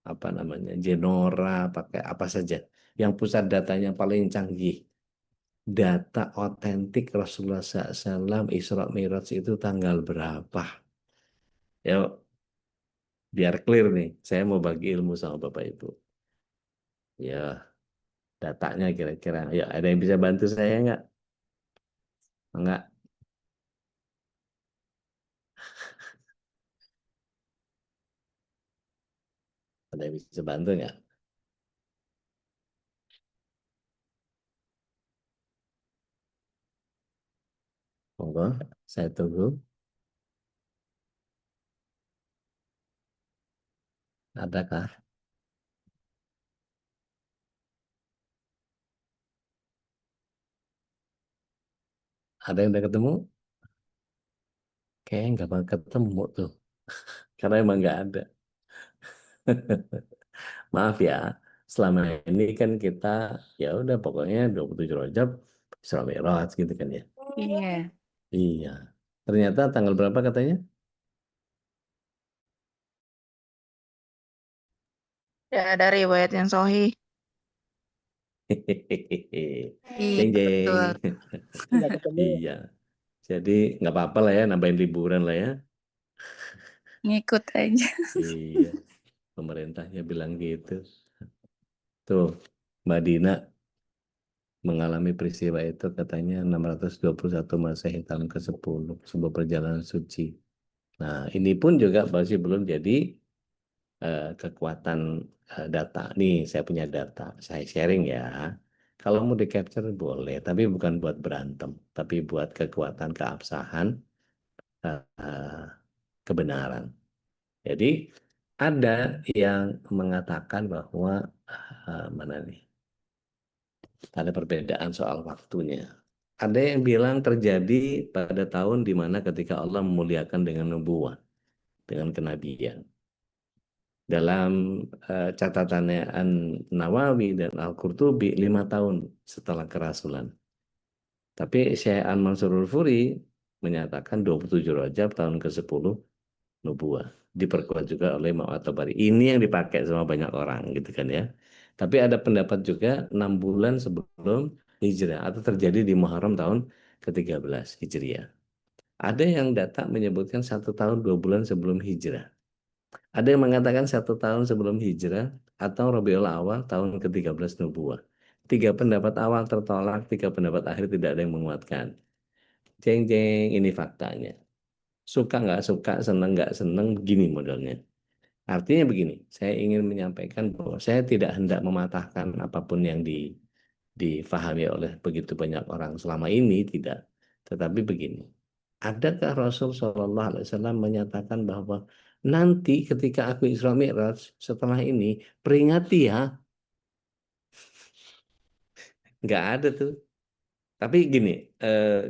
apa namanya, Genora, pakai apa saja. Yang pusat datanya paling canggih. Data otentik Rasulullah SAW Isra Mi'raj itu tanggal berapa? Yuk, biar clear nih. Saya mau bagi ilmu sama Bapak Ibu. Ya, datanya kira-kira. Ya, ada yang bisa bantu saya nggak? Enggak. Ada yang bisa bantu nggak? Monggo, saya tunggu. Adakah? Ada yang udah ketemu? Kayaknya nggak bakal ketemu tuh. Karena emang nggak ada. Maaf ya, selama ini kan kita ya udah pokoknya 27 Rajab Isra Mi'raj gitu kan ya. Iya. Iya. Ternyata tanggal berapa katanya? Ya, ada riwayat yang sahih. Iya, Jeng jeng. betul. Nggak ketemu. Iya. Jadi nggak apa-apa lah ya, nambahin liburan lah ya. Ngikut aja. Iya. Pemerintahnya bilang gitu. Tuh, Mbak Dina mengalami peristiwa itu katanya 621 Masehi tahun ke-10 sebuah perjalanan suci. Nah, ini pun juga masih belum jadi kekuatan data. Nih, saya punya data. Saya sharing ya. Kalau mau di-capture boleh, tapi bukan buat berantem, tapi buat kekuatan keabsahan eh, kebenaran. Jadi ada yang mengatakan bahwa mana nih? Ada perbedaan soal waktunya. Ada yang bilang terjadi pada tahun di mana ketika Allah memuliakan dengan nubuah, dengan kenabian. Dalam catatannya An-Nawawi dan Al-Qurtubi 5 tahun setelah kerasulan. Tapi Syekh An-Mansur Al-Furi menyatakan 27 Rajab tahun ke-10 nubuah. Diperkuat juga oleh Imam At-Tabari. Ini yang dipakai sama banyak orang gitu kan ya. Tapi ada pendapat juga 6 bulan sebelum Hijrah atau terjadi di Muharram tahun ke-13 Hijriah. Ada yang data menyebutkan 1 tahun 2 bulan sebelum Hijrah. Ada yang mengatakan 1 tahun sebelum Hijrah atau Rabiul Awal tahun ke-13 Nubuah. 3 pendapat awal tertolak, 3 pendapat akhir tidak ada yang menguatkan. Jeng jeng, ini faktanya. Suka nggak suka, seneng nggak seneng, begini modelnya. Artinya begini, saya ingin menyampaikan bahwa saya tidak hendak mematahkan apapun yang difahami oleh begitu banyak orang selama ini, tidak. Tetapi begini, adakah Rasul Shallallahu Alaihi Wasallam menyatakan bahwa nanti ketika aku Isra Mi'raj setelah ini peringati ya? Nggak ada tuh. Tapi gini,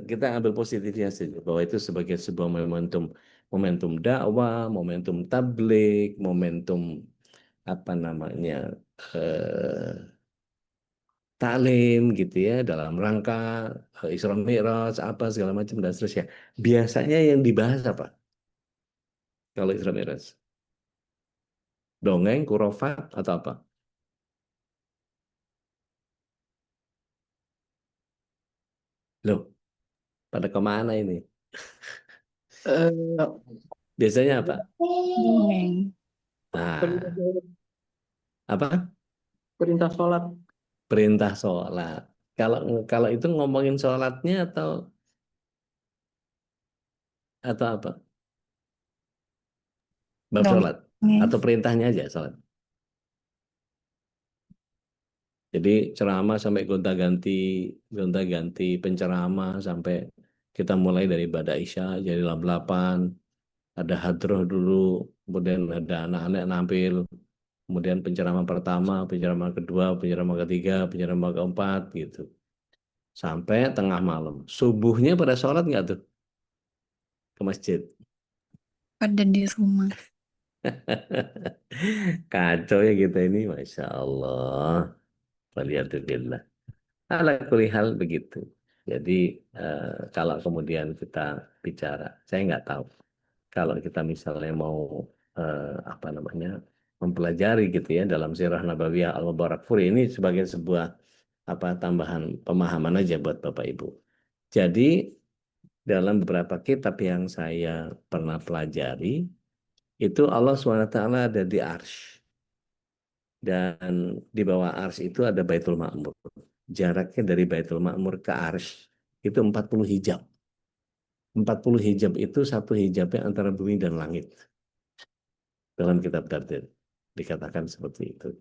kita ambil positifnya saja bahwa itu sebagai sebuah momentum, momentum dakwah, momentum tabligh, momentum apa namanya taklim gitu ya dalam rangka Isra Mi'raj apa segala macam dan seterusnya. Biasanya yang dibahas apa kalau Isra Mi'raj? Dongeng, kurofat atau apa? Loh, pada kemana ini? Eh, Biasanya apa? Dongeng. perintah Nah, apa? perintah sholat. Perintah sholat. Kalau kalau itu ngomongin sholatnya atau apa? Bab Dongeng. sholat. Atau perintahnya aja salat? Jadi ceramah sampai gonta-ganti penceramah sampai kita mulai dari Bada Isya jadi jam 8, ada hadroh dulu, kemudian ada anak-anak nampil, kemudian penceramah pertama, penceramah kedua, penceramah ketiga, penceramah keempat gitu. Sampai tengah malam. Subuhnya pada sholat nggak tuh ke masjid? Pada di rumah. Kacau ya kita ini, Masya Allah. Waliyadzubillah. Ala kulli hal begitu. Jadi kalau kemudian kita bicara, saya nggak tahu. Kalau kita misalnya mau apa namanya mempelajari gitu ya dalam Sirah Nabawiyah Al-Mubarakfuri ini sebagai sebuah apa tambahan pemahaman aja buat Bapak Ibu. Jadi dalam beberapa kitab yang saya pernah pelajari itu Allah SWT ada di Arsy dan di bawah Arsy itu ada Baitul Ma'mur. Jaraknya dari Baitul Ma'mur ke Arsy itu 40 hijab. 40 hijab itu satu hijabnya antara bumi dan langit. Dalam kitab Dardir dikatakan seperti itu.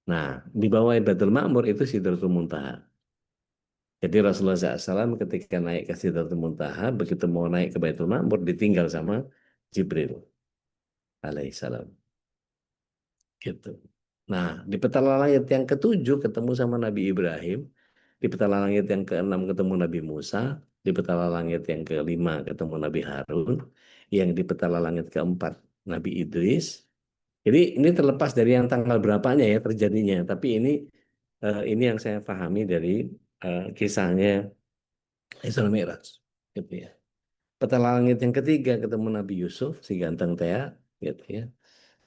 Nah, di bawah Baitul Ma'mur itu Sidratul Muntaha. Jadi Rasulullah SAW ketika naik ke Sidratul Muntaha, begitu mau naik ke Baitul Ma'mur, ditinggal sama Jibril alaihissalam. Gitu. Nah, di petala langit yang ketujuh ketemu sama Nabi Ibrahim, di petala langit yang keenam ketemu Nabi Musa, di petala langit yang kelima ketemu Nabi Harun, yang di petala langit keempat Nabi Idris. Jadi ini terlepas dari yang tanggal berapanya ya terjadinya, tapi ini yang saya pahami dari kisahnya Isra Mi'raj, gitu ya. Petala langit yang ketiga ketemu Nabi Yusuf, si ganteng Tea, gitu ya.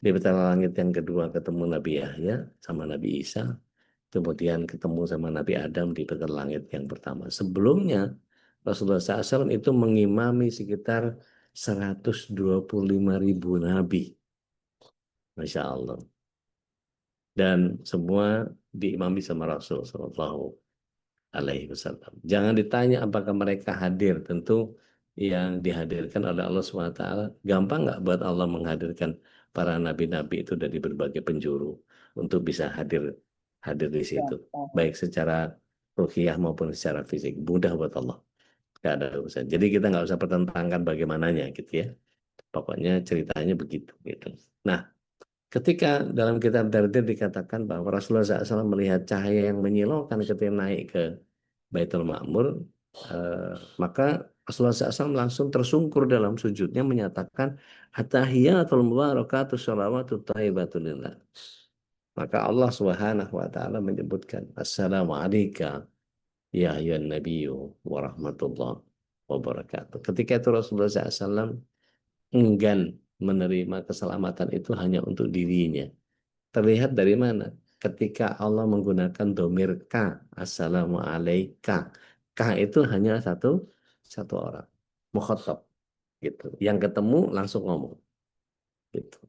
Di petala langit yang kedua ketemu Nabi Yahya sama Nabi Isa, kemudian ketemu sama Nabi Adam di petala langit yang pertama. Sebelumnya Rasulullah SAW itu mengimami sekitar 125.000 nabi, Masya Allah. Dan semua diimami sama Rasul Sallallahu Alaihi Wasallam. Jangan ditanya apakah mereka hadir. Tentu yang dihadirkan oleh Allah SWT. Gampang nggak buat Allah menghadirkan para nabi-nabi itu dari berbagai penjuru untuk bisa hadir di situ, baik secara ruhiyah maupun secara fisik. Mudah buat Allah. Nggak ada urusan. Jadi kita nggak usah pertentangkan bagaimananya gitu ya. Pokoknya ceritanya begitu gitu. Nah, ketika dalam kitab Dardir dikatakan bahwa Rasulullah SAW melihat cahaya yang menyilaukan ketika naik ke Baitul Ma'mur, maka Rasulullah SAW langsung tersungkur dalam sujudnya menyatakan At-tahiyatul mubarakatuh sholawatut thayyibatul lillah. Maka Allah Subhanahu wa taala menyebutkan Assalamualaikum ya ayyuhan nabiyyu wa rahmatullah wabarakatuh. Ketika itu Rasulullah SAW enggan menerima keselamatan itu hanya untuk dirinya. Terlihat dari mana? Ketika Allah menggunakan domir ka, assalamu alaika. Ka itu hanya satu orang, mukhatab gitu. Yang ketemu langsung ngomong gitu.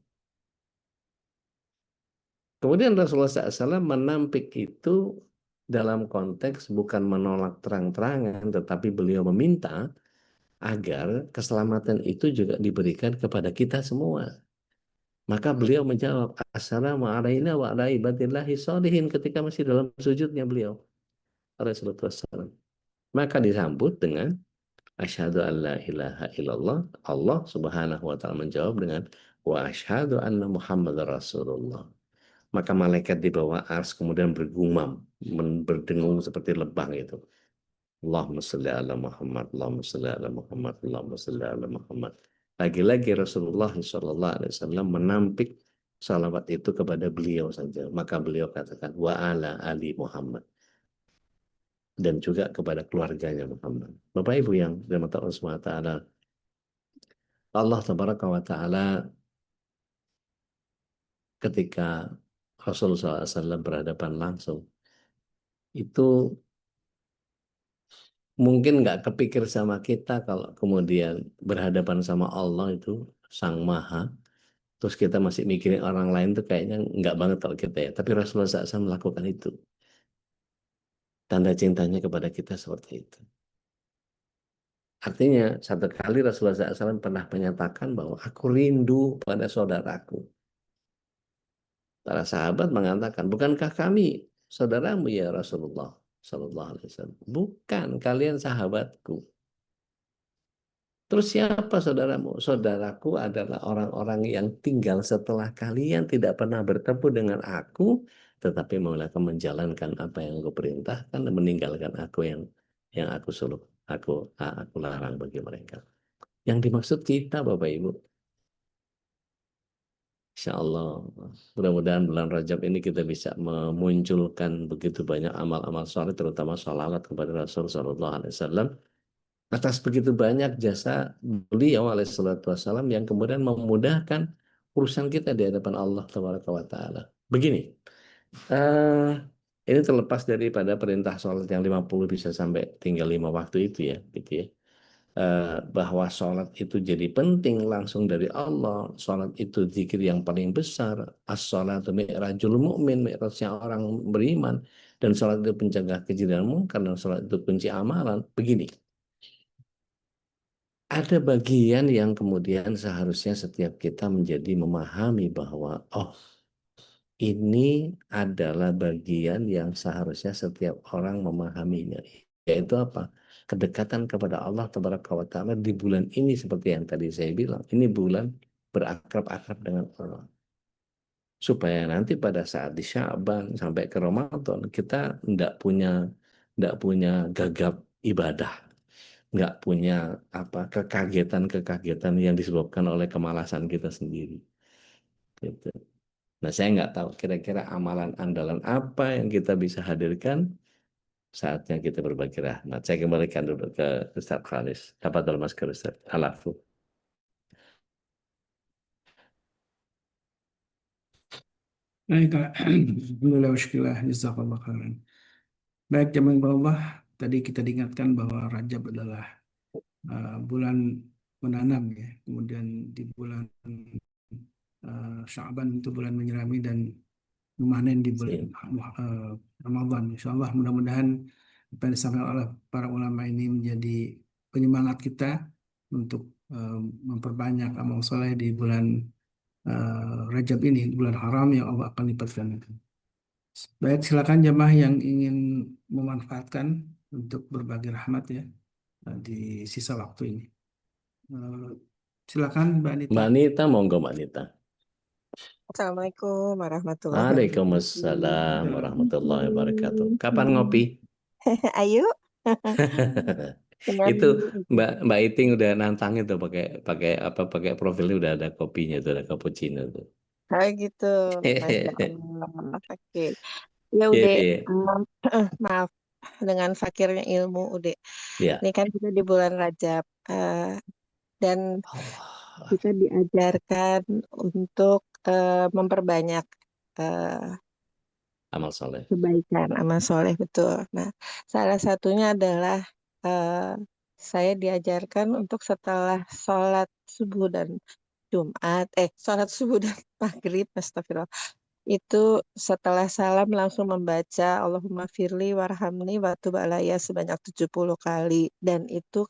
Kemudian Rasulullah SAW menampik itu dalam konteks bukan menolak terang-terangan, tetapi beliau meminta agar keselamatan itu juga diberikan kepada kita semua. Maka beliau menjawab, Assalamu alayna wa ala ibadillahi sholihin ketika masih dalam sujudnya beliau. Rasulullah. Maka disambut dengan Asyhadu an la ilaha illallah. Allah Subhanahu wa taala menjawab dengan wa asyhadu anna Muhammad Rasulullah. Maka malaikat di bawah ars kemudian bergumam, berdengung seperti lebah itu. Allahumma shalli ala Muhammad, Allahumma shalli ala Muhammad, Allahumma shalli ala Muhammad. Lagi-lagi Rasulullah SAW menampik salawat itu kepada beliau saja. Maka beliau katakan wa ala ali Muhammad. Dan juga kepada keluarganya Muhammad. Bapak Ibu yang dirahmati Allah SWT, Allah Tabaraka wa Ta'ala ketika Rasulullah SAW berhadapan langsung, itu mungkin nggak kepikir sama kita kalau kemudian berhadapan sama Allah itu Sang Maha, terus kita masih mikirin orang lain tuh kayaknya nggak banget kalau kita ya. Tapi Rasulullah SAW melakukan itu. Tanda cintanya kepada kita seperti itu. Artinya satu kali Rasulullah SAW pernah menyatakan bahwa aku rindu pada saudaraku. Para sahabat mengatakan, bukankah kami saudaramu ya Rasulullah Sallallahu Alaihi Wasallam? Bukan, kalian sahabatku. Terus siapa saudaramu? Saudaraku adalah orang-orang yang tinggal setelah kalian tidak pernah bertemu dengan aku, tetapi akan menjalankan apa yang aku perintahkan dan meninggalkan aku yang aku suruh, aku larang bagi mereka. Yang dimaksud kita, Bapak Ibu. Insya Allah, mudah-mudahan bulan Rajab ini kita bisa memunculkan begitu banyak amal-amal soleh, terutama sholawat kepada Rasul Sallallahu Alaihi Wasallam. Atas begitu banyak jasa beliau alaihissalatu wassalam yang kemudian memudahkan urusan kita di hadapan Allah Tabaraka wa Ta'ala. Begini, ini terlepas daripada perintah sholat yang 50 bisa sampai tinggal 5 waktu itu ya, gitu ya. Bahwa sholat itu jadi penting langsung dari Allah. Sholat itu zikir yang paling besar. As-sholatu mi'rajul mu'min, mi'rajnya orang beriman. Dan sholat itu pencegah keji dan munkar, dan sholat itu kunci amalan. Begini, ada bagian yang kemudian seharusnya setiap kita menjadi memahami bahwa ini adalah bagian yang seharusnya setiap orang memahaminya. Yaitu apa? Kedekatan kepada Allah Tabaraka wa Ta'ala di bulan ini seperti yang tadi saya bilang. Ini bulan berakrab-akrab dengan Allah. Supaya nanti pada saat di Sya'ban sampai ke Ramadan kita tidak punya gagap ibadah, nggak punya kekagetan-kekagetan yang disebabkan oleh kemalasan kita sendiri. Gitu. Nah, saya nggak tahu kira-kira amalan andalan apa yang kita bisa hadirkan saatnya kita berbagi rahmat. Saya kembalikan dulu ke Ustaz Khalis. Dapat dalam masker Ustaz. Alafu. Baik, alhamdulillah wa syukurillah, jazakallah khairan. Baik, jamaah Allah, tadi kita diingatkan bahwa Rajab adalah bulan menanam ya. Kemudian di bulan Sya'ban itu bulan menyirami dan memanen di bulan Ramadan. Insya Allah mudah-mudahan apa yang disampaikan oleh para ulama ini menjadi penyemangat kita untuk memperbanyak amal soleh di bulan Rajab ini, bulan haram yang Allah akan lipatkan. Baik, silakan jamaah yang ingin memanfaatkan untuk berbagi rahmat ya di sisa waktu ini. Silakan Mbak Anita. Mbak Anita, monggo Mbak Anita. Assalamualaikum warahmatullahi wabarakatuh. Waalaikumsalam warahmatullahi wabarakatuh. Kapan ngopi? Ayo. Dengan Itu Mbak Iting udah nantang itu pakai profilnya udah ada kopinya tuh, ada cappuccino tuh. gitu. Masya Allah. Oke. Ya Iya, udah, iya. maaf dengan fakirnya ilmu udah. Ya. Ini kan kita di bulan Rajab dan Allah. kita diajarkan untuk memperbanyak Amal soleh. kebaikan, amal soleh, betul. Nah, salah satunya adalah saya diajarkan untuk setelah sholat subuh dan Jumat, sholat subuh dan maghrib, astagfirullah. Itu setelah salam langsung membaca Allahumma firli warhamni wa tub alayya sebanyak 70 kali. Dan itu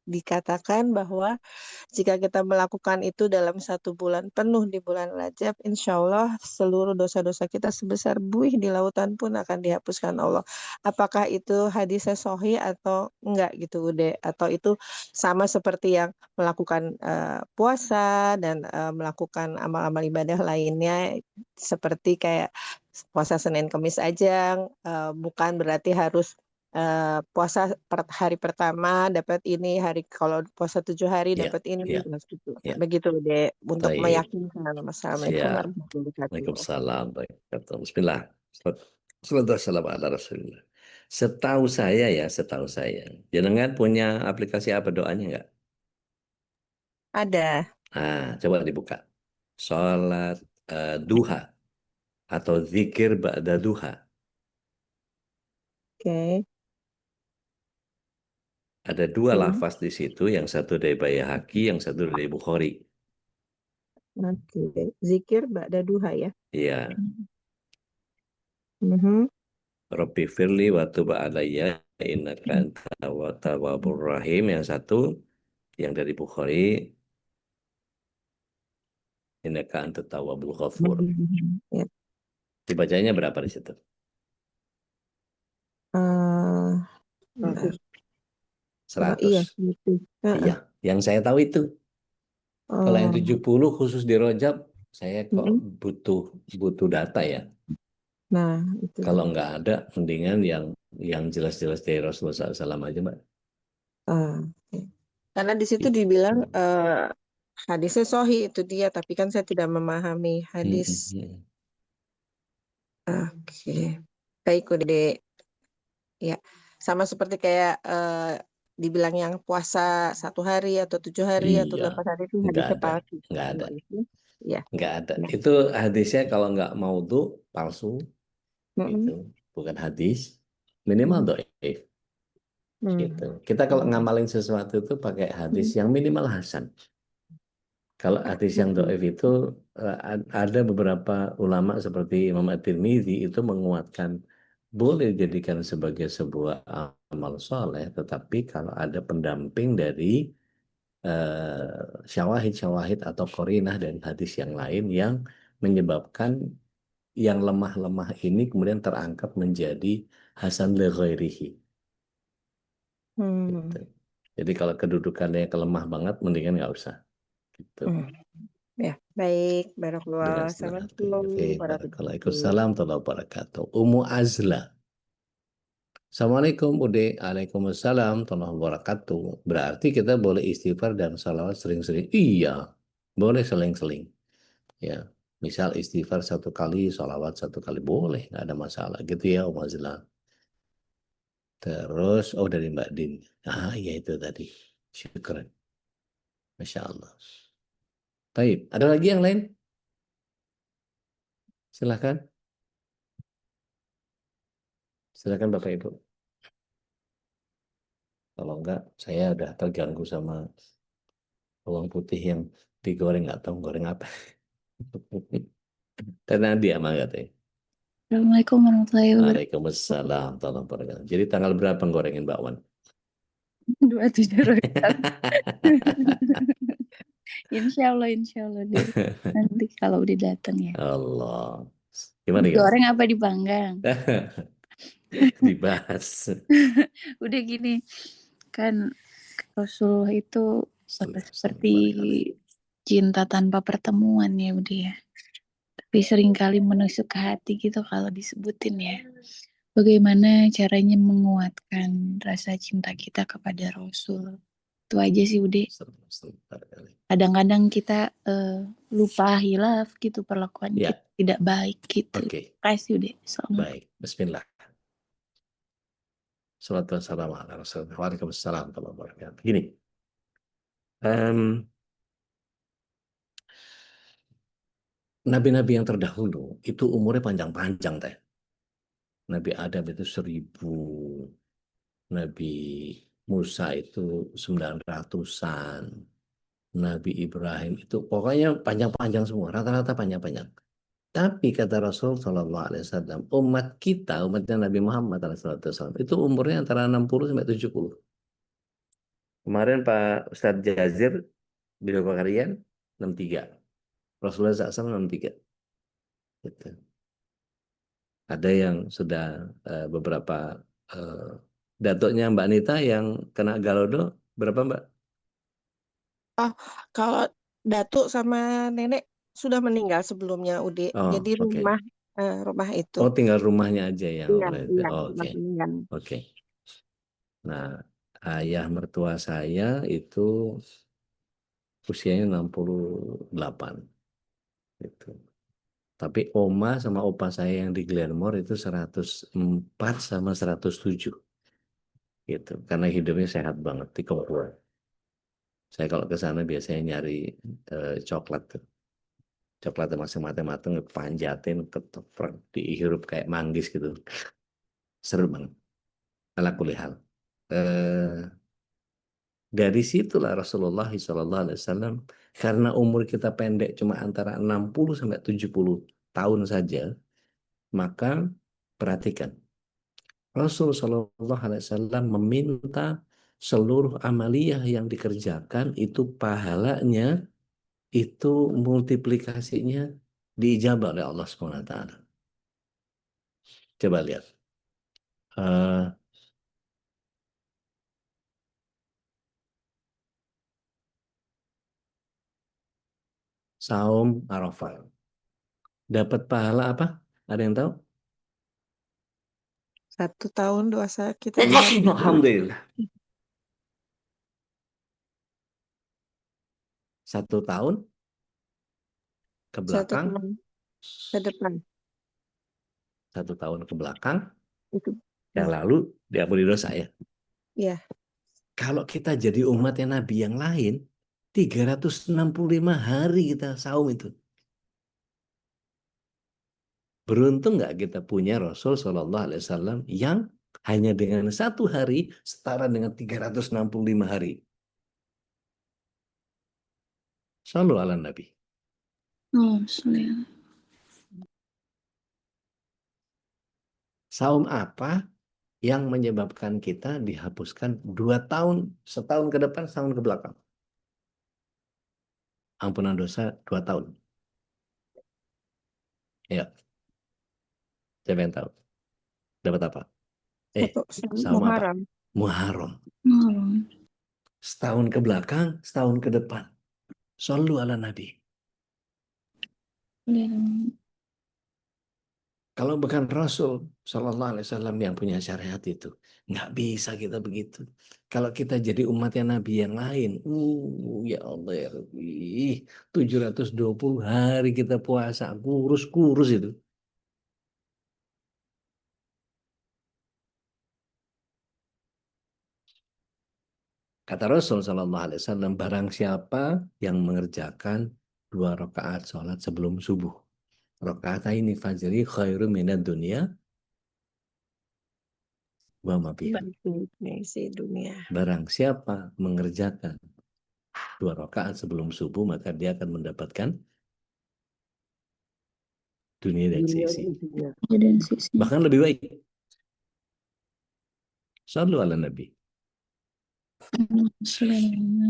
dikatakan bahwa jika kita melakukan itu dalam 1 bulan penuh di bulan Rajab, insya Allah seluruh dosa-dosa kita sebesar buih di lautan pun akan dihapuskan Allah. Apakah itu hadisnya sahih atau enggak gitu Ude? Atau itu sama seperti yang melakukan puasa dan melakukan amal-amal ibadah lainnya seperti kayak puasa Senin Kamis aja, bukan berarti harus puasa hari pertama dapat ini, kalau puasa 7 hari Ya, dapat ini, ya, ya. begitu deh untuk Baik. meyakinkan. Assalamualaikum Siap. warahmatullahi wabarakatuh. Waalaikumsalam warahmatullahi wabarakatuh. Bismillah. Assalamualaikum ala Rasulullah. Setahu saya, jenengan punya aplikasi apa doanya nggak? Ada. Nah, coba dibuka. Sholat duha atau zikir ba'da duha. Oke. Ada 2 lafaz di situ, yang satu dari Baihaqi, yang satu dari Bukhari. Oke. Zikir ba'da duha ya. Iya. Mhm. Rabbi firli wa tub alayya, innaka antat tawwabur rahim. Yang satu yang dari Bukhari, innaka antat tawwabul ghafur. Ya. Dibacanya berapa di situ? Bentar. 100. Iya, gitu. Iya, yang saya tahu itu. Kalau yang Oh, 70 khusus di Rojab, saya kok mm-mm. butuh data ya. Nah, itu Kalau dia. nggak ada, mendingan yang jelas-jelas dari Rasulullah SAW aja, Mbak. Ah, oke. Karena di situ dibilang hadisnya sahih itu dia, tapi kan saya tidak memahami hadis. Oke, baik udah. Ya, sama seperti kayak dibilang yang puasa 1 hari atau 7 hari atau Iya, 8 hari itu nggak hadisnya ada, palsu. nggak ada, Mbak Ismi. Ya, nggak ada. ya. Itu hadisnya kalau nggak maudhu, palsu, gitu. Mm-mm. Bukan hadis, minimal Mm. dhaif, gitu. Mm. Kita kalau ngamalin sesuatu itu pakai hadis yang minimal hasan. Kalau hadis yang dhaif itu ada beberapa ulama seperti Imam At-Tirmidzi itu menguatkan boleh dijadikan sebagai sebuah amal soleh, tetapi kalau ada pendamping dari syawahid-syawahid atau korinah dan hadis yang lain yang menyebabkan yang lemah-lemah ini kemudian terangkat menjadi hasan li ghairihi. Gitu. Mm. Jadi kalau kedudukannya kelemah banget, mendingan nggak usah. Gitu. Mm. Ya, baik. Barakallah. Dengan senang hati. Assalamualaikum Oke, warahmatullahi wabarakatuh. Waalaikumsalam warahmatullahi wabarakatuh. Umu Azla. Assalamualaikum Ude. Waalaikumsalam warahmatullahi wabarakatuh. Berarti kita boleh istighfar dan salawat sering-sering. Iya, boleh seling-seling. Ya, misal istighfar 1 kali, salawat 1 kali. Boleh, nggak ada masalah. Gitu ya Umu Azla. Terus, oh dari Mbak Din. Ah, iya itu tadi. Syukran. Masya Allah. Baik, ada lagi yang lain? Silahkan. Silahkan Bapak Ibu. Kalau enggak, saya udah terganggu sama bawang putih yang digoreng, nggak tahu goreng apa. Karena dia mah katanya. Assalamualaikum warahmatullahi wabarakatuh. Waalaikumsalam. Tolong berkata. Jadi tanggal berapa gorengin bakwan? 27 Rojab. Insya Allah deh. Nanti kalau udah datang ya. Allah. Gimana kan? Digoreng apa dipanggang? Dibahas. Udah gini, kan Rasulullah itu seperti cinta tanpa pertemuan ya udah ya. Tapi seringkali menusuk ke hati gitu kalau disebutin ya. Bagaimana caranya menguatkan rasa cinta kita kepada Rasul. Itu aja sih udah. Kadang-kadang kita lupa hilaf gitu, perlakuan Ya. kita tidak baik gitu. Oke. Kasih udah. Assalamualaikum. Baik. Bismillah. Salatu wassalamu ala Rasulullah. Waalaikumsalam warahmatullahi wabarakatuh. Gini. Nabi-nabi yang terdahulu itu umurnya panjang-panjang teh. Nabi Adam itu 1000, Nabi Musa itu 900-an, Nabi Ibrahim itu pokoknya panjang-panjang semua, rata-rata panjang-panjang. Tapi kata Rasul Shallallahu Alaihi Wasallam, umat kita, umatnya Nabi Muhammad SAW, itu umurnya antara 60 sampai 70. Kemarin Pak Ustadz Jazir beliau kalian 63, Rasulullah SAW 63. Gitu. Ada yang sudah beberapa datuknya Mbak Nita yang kena galodo berapa Mbak? Oh, kalau datuk sama nenek sudah meninggal sebelumnya, Ude. Oh, Jadi oke. rumah itu. Oh, tinggal rumahnya aja yang Iya, berarti. iya, Oh, rumah oke. tinggal. Oke. Nah, ayah mertua saya itu usianya 68 gitu. Tapi oma sama opa saya yang di Glenmore itu 104 sama 107 gitu. Karena hidupnya sehat banget di Papua. Saya kalau ke sana biasanya nyari coklat tuh. Coklatnya masih mateng-mateng, panjatin, ketoprak, dihirup kayak manggis gitu. Seru banget. Ala kulihal. Dari situlah Rasulullah SAW, karena umur kita pendek cuma antara 60 sampai 70 tahun saja, maka perhatikan. Rasul Shallallahu Alaihi Wasallam meminta seluruh amaliyah yang dikerjakan itu pahalanya itu multiplikasinya diijabah oleh Allah Subhanahu Wa Taala. Coba lihat. Eh, Saum Arafah. Dapat pahala apa? Ada yang tahu? 1 tahun dosa kita dihapus. Alhamdulillah. 1 tahun ke 1 belakang, tahun ke depan 1 tahun ke belakang, itu. yang lalu diampuni dosa ya. Ya, Kalau kita jadi umatnya Nabi yang lain, 365 hari kita saum itu. Beruntung nggak kita punya Rasul Shallallahu Alaihi Wasallam yang hanya dengan 1 hari setara dengan 365 hari. Shallu ala Nabi. Allahumma sholli ala. Saum apa yang menyebabkan kita dihapuskan 2 tahun, setahun ke depan, setahun ke belakang? Ampunan dosa 2 tahun. Ya, siapa yang tahu? Dapat apa? Saum apa? Muharram. Muharram. Allahumma Setahun ke belakang, setahun ke depan. Shallu ala Nabi. sholli ala. Kalau bukan Rasul Shallallahu Alaihi Wasallam yang punya syariat itu, nggak bisa kita begitu. Kalau kita jadi umatnya Nabi yang lain, ya Allah ya Rabbi, 720 hari kita puasa, kurus-kurus itu. Kata Rasul Shallallahu Alaihi Wasallam, barang siapa yang mengerjakan 2 rakaat sholat sebelum subuh, rakaataini fajri khairu minad dunya wa ma fiha. Isi dunia. Barang siapa mengerjakan 2 rakaat sebelum subuh, maka dia akan mendapatkan dunia dan Dunia seisi. isinya. Dan sisi. Bahkan lebih baik. Shallu ala Nabi. Allahumma sholli ala.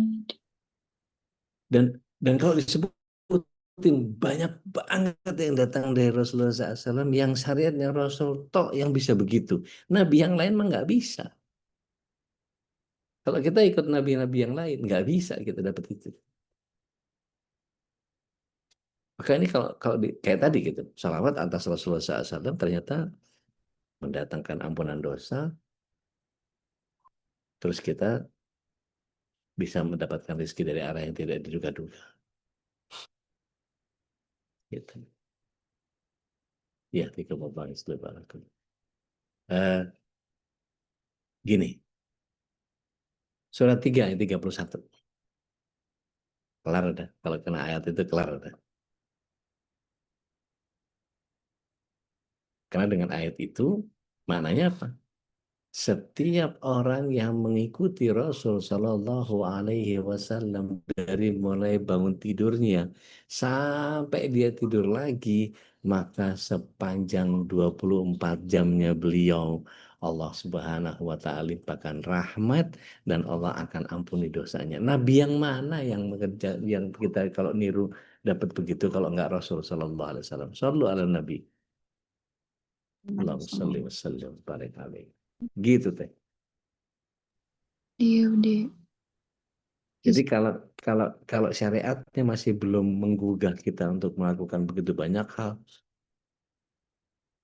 Dan kalau disebutin banyak banget yang datang dari Rasulullah SAW yang syariatnya Rasul tok yang bisa begitu. Nabi yang lain mah nggak bisa. Kalau kita ikut nabi-nabi yang lain nggak bisa kita dapat itu. Maka ini kalau kayak tadi gitu, salawat atas Rasulullah SAW ternyata mendatangkan ampunan dosa, terus kita bisa mendapatkan rezeki dari arah yang tidak diduga-duga. Gitu. Ya, 3 gini, surat 3 ayat 31. Kelar udah, kalau kena ayat itu kelar udah. Karena dengan ayat itu, maknanya apa? Setiap orang yang mengikuti Rasul Shallallahu Alaihi Wasallam dari mulai bangun tidurnya sampai dia tidur lagi, maka sepanjang 24 jamnya beliau Allah Subhanahu Wa Taala limpahkan rahmat dan Allah akan ampuni dosanya. Nabi yang mana yang bekerja, yang kita kalau niru dapat begitu kalau enggak Rasul Shallallahu Alaihi Wasallam? Shallu ala Nabi. Allahumma sholli wa sallim barik alaihi. Gitu teh. Iya udah. Jadi kalau syariatnya masih belum menggugah kita untuk melakukan begitu banyak hal,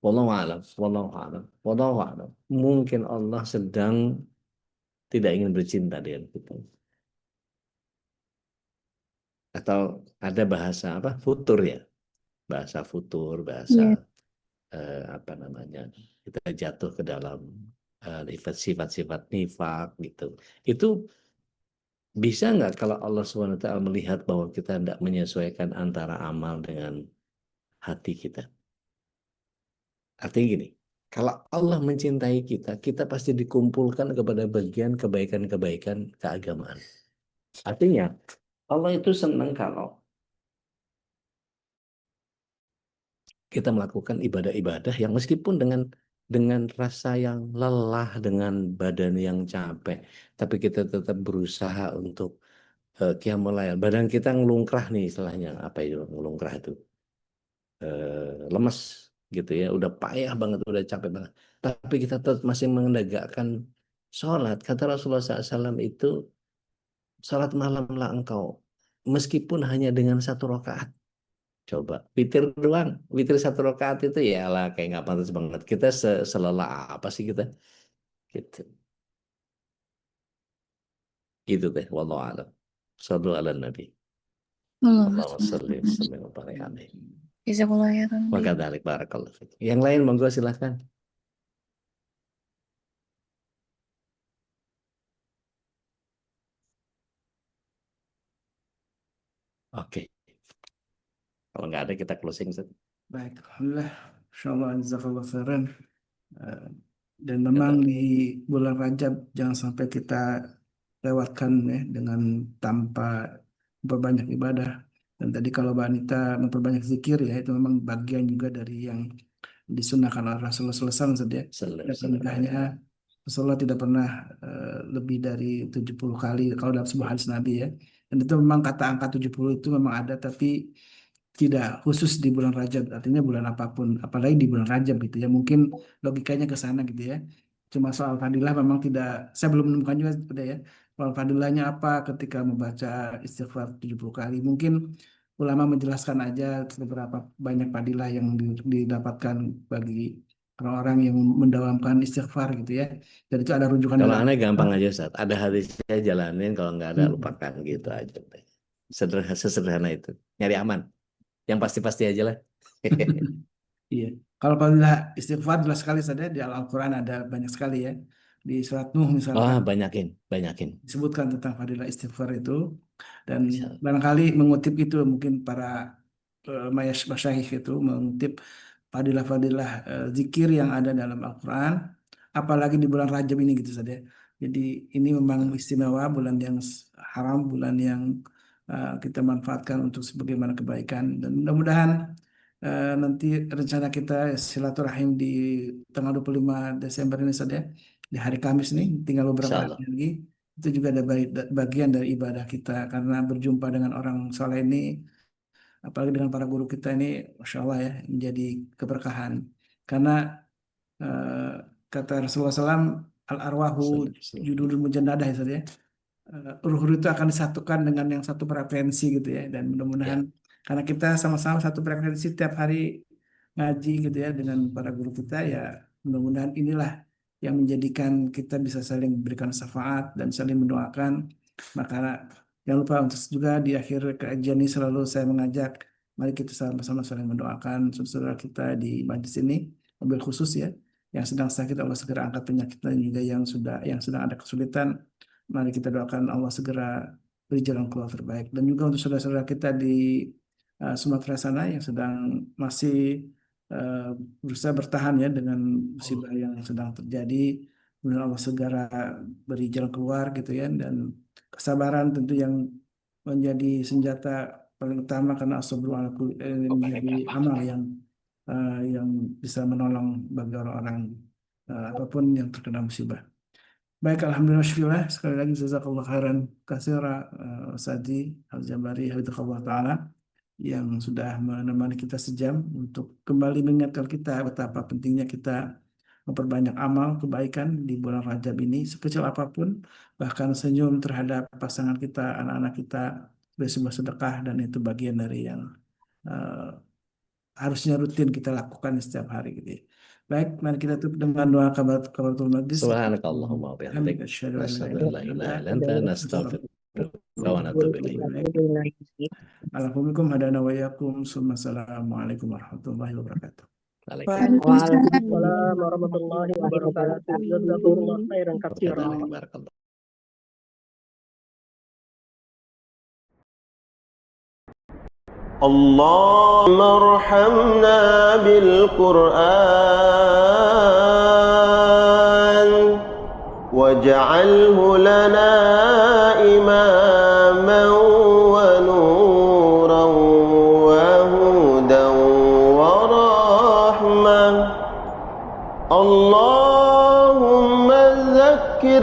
wallahu a'lam, wallahu a'lam, wallahu a'lam. Mungkin Allah sedang tidak ingin bercinta dengan kita. Atau ada bahasa apa? Futur ya. Bahasa futur, bahasa Iya. apa namanya? Kita jatuh ke dalam sifat-sifat nifak gitu. Itu bisa nggak kalau Allah SWT melihat bahwa kita tidak menyesuaikan antara amal dengan hati kita? Artinya gini, kalau Allah mencintai kita, kita pasti dikumpulkan kepada bagian kebaikan-kebaikan keagamaan. Artinya, Allah itu senang kalau kita melakukan ibadah-ibadah yang meskipun dengan dengan rasa yang lelah, dengan badan yang capek, tapi kita tetap berusaha untuk qiyamul lail. Badan kita ngelungkrah nih istilahnya, apa itu ngelungkrah itu? Lemes gitu ya, udah payah banget, udah capek banget. Tapi kita tetap masih menegakkan sholat. Kata Rasulullah SAW itu, sholat malamlah engkau, meskipun hanya dengan 1 rakaat. Coba, witir doang, witir 1 rakaat itu ya lah kayak nggak pantas banget. Kita selelah apa sih kita? Gitu, gitu deh. Wallahu a'lam. Shallu ala Nabi. Allahumma Allahumma sholli sholli ala wa barik alaihi. Jazakallah ya Kang Wa Dim. kadzalik barakallahu fiik. Yang lain monggo silahkan. Oke, kalau nggak ada kita closing. Ustaz. Baik, alhamdulillah, insyaallah jazakallahu khairan. Eh, Dan Kata- memang di bulan Rajab jangan sampai kita lewatkan ya dengan tanpa memperbanyak ibadah. Dan tadi kalau Mbak Anita memperbanyak zikir ya itu memang bagian juga dari yang disunahkan oleh Rasulullah SAW Ustaz ya. Dan perintahnya Rasulullah tidak pernah lebih dari 70 kali kalau dalam sebuah hadis Nabi ya. Dan itu memang kata angka 70 itu memang ada tapi tidak khusus di bulan Rajab, artinya bulan apapun, apalagi di bulan Rajab gitu ya. Mungkin logikanya ke sana gitu ya. Cuma soal fadilah memang tidak, saya belum menemukan juga udah ya. Soal fadilahnya apa ketika membaca istighfar 70 kali. Mungkin ulama menjelaskan aja beberapa banyak fadilah yang didapatkan bagi orang-orang yang mendawamkan istighfar gitu ya. Dan itu ada rujukan Kalau dalam aneh gampang aja Ustaz. Ada hadisnya jalanin, kalau nggak ada lupakan gitu aja. Sesederhana itu. Nyari aman. Yang pasti-pasti aja lah. Iya. Kalau fadilah istighfar jelas sekali saja di Al-Quran ada banyak sekali ya. Di surat Nuh misalkan Banyakin. disebutkan tentang fadilah istighfar itu dan Bisa. barangkali mengutip itu mungkin para masyayikh itu mengutip fadilah-fadilah zikir yang ada dalam Al-Quran apalagi di bulan Rajab ini gitu saja. Jadi ini memang istimewa bulan yang haram, bulan yang kita manfaatkan untuk sebagaimana kebaikan dan mudah-mudahan nanti rencana kita silaturahim di tanggal 25 Desember ini saja di hari Kamis nih tinggal beberapa Insya hari Allah. lagi itu juga ada bagian dari ibadah kita karena berjumpa dengan orang soleh ini apalagi dengan para guru kita ini Masya Allah ya menjadi keberkahan karena eh, kata Rasulullah SAW al-arwahu judul mujannadah ya Ustaz ya. Ruh-ruh itu akan disatukan dengan yang satu frekuensi gitu ya dan mudah-mudahan karena kita sama-sama satu frekuensi tiap hari ngaji gitu ya dengan para guru kita ya mudah-mudahan inilah yang menjadikan kita bisa saling berikan syafaat dan saling mendoakan maka jangan lupa untuk juga di akhir kajian ini selalu saya mengajak mari kita sama-sama saling mendoakan saudara kita di majlis ini mobil khusus ya yang sedang sakit Allah segera angkat penyakitnya dan juga yang sedang ada kesulitan mari kita doakan Allah segera beri jalan keluar terbaik. Dan juga untuk saudara-saudara kita di Sumatera sana yang sedang masih berusaha bertahan ya dengan musibah yang sedang terjadi. Kemudian Allah segera beri jalan keluar gitu ya. Dan kesabaran tentu yang menjadi senjata paling utama karena menjadi amal yang bisa menolong bagi orang-orang apapun yang terkena musibah. Baik, alhamdulillah syukurlah. Sekali lagi jazakallah khairan katsira Sadi Al-Jabari hafizahullah taala yang sudah menemani kita sejam untuk kembali mengingatkan kita betapa pentingnya kita memperbanyak amal kebaikan di bulan Rajab ini sekecil apapun bahkan senyum terhadap pasangan kita, anak-anak kita sebagai sebuah sedekah dan itu bagian dari yang eh, harusnya rutin kita lakukan setiap hari gitu ya. Baik, mari kita tutup dengan doa kafaratul majlis. Subhanakallahumma wa bihamdik. Asyhadu an la Nasyhadu ilaha an la illa ilaha illa anta, anta nastaghfiruka wa natubu ilaik. Alhamdulillah hadana wa iyyakum. Assalamualaikum warahmatullahi wabarakatuh. Waalaikumsalam warahmatullahi wabarakatuh. Jazakumullah khairan katsiran. Barakallah. اللهم ارحمنا بالقرآن واجعله لنا إماما ونورا وهدى ورحمة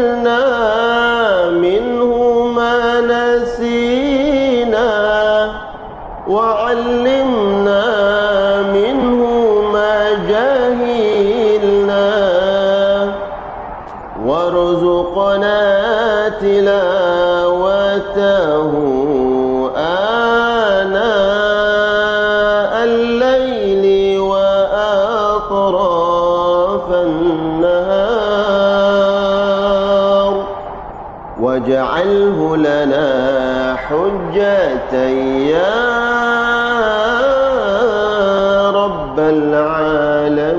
جهلنا منه ما نسينا وعلمنا منه ما جهلنا وارزقنا تلاوته آناء الليل وأطراف النهار واجعله لنا حجة يا رب العالمين.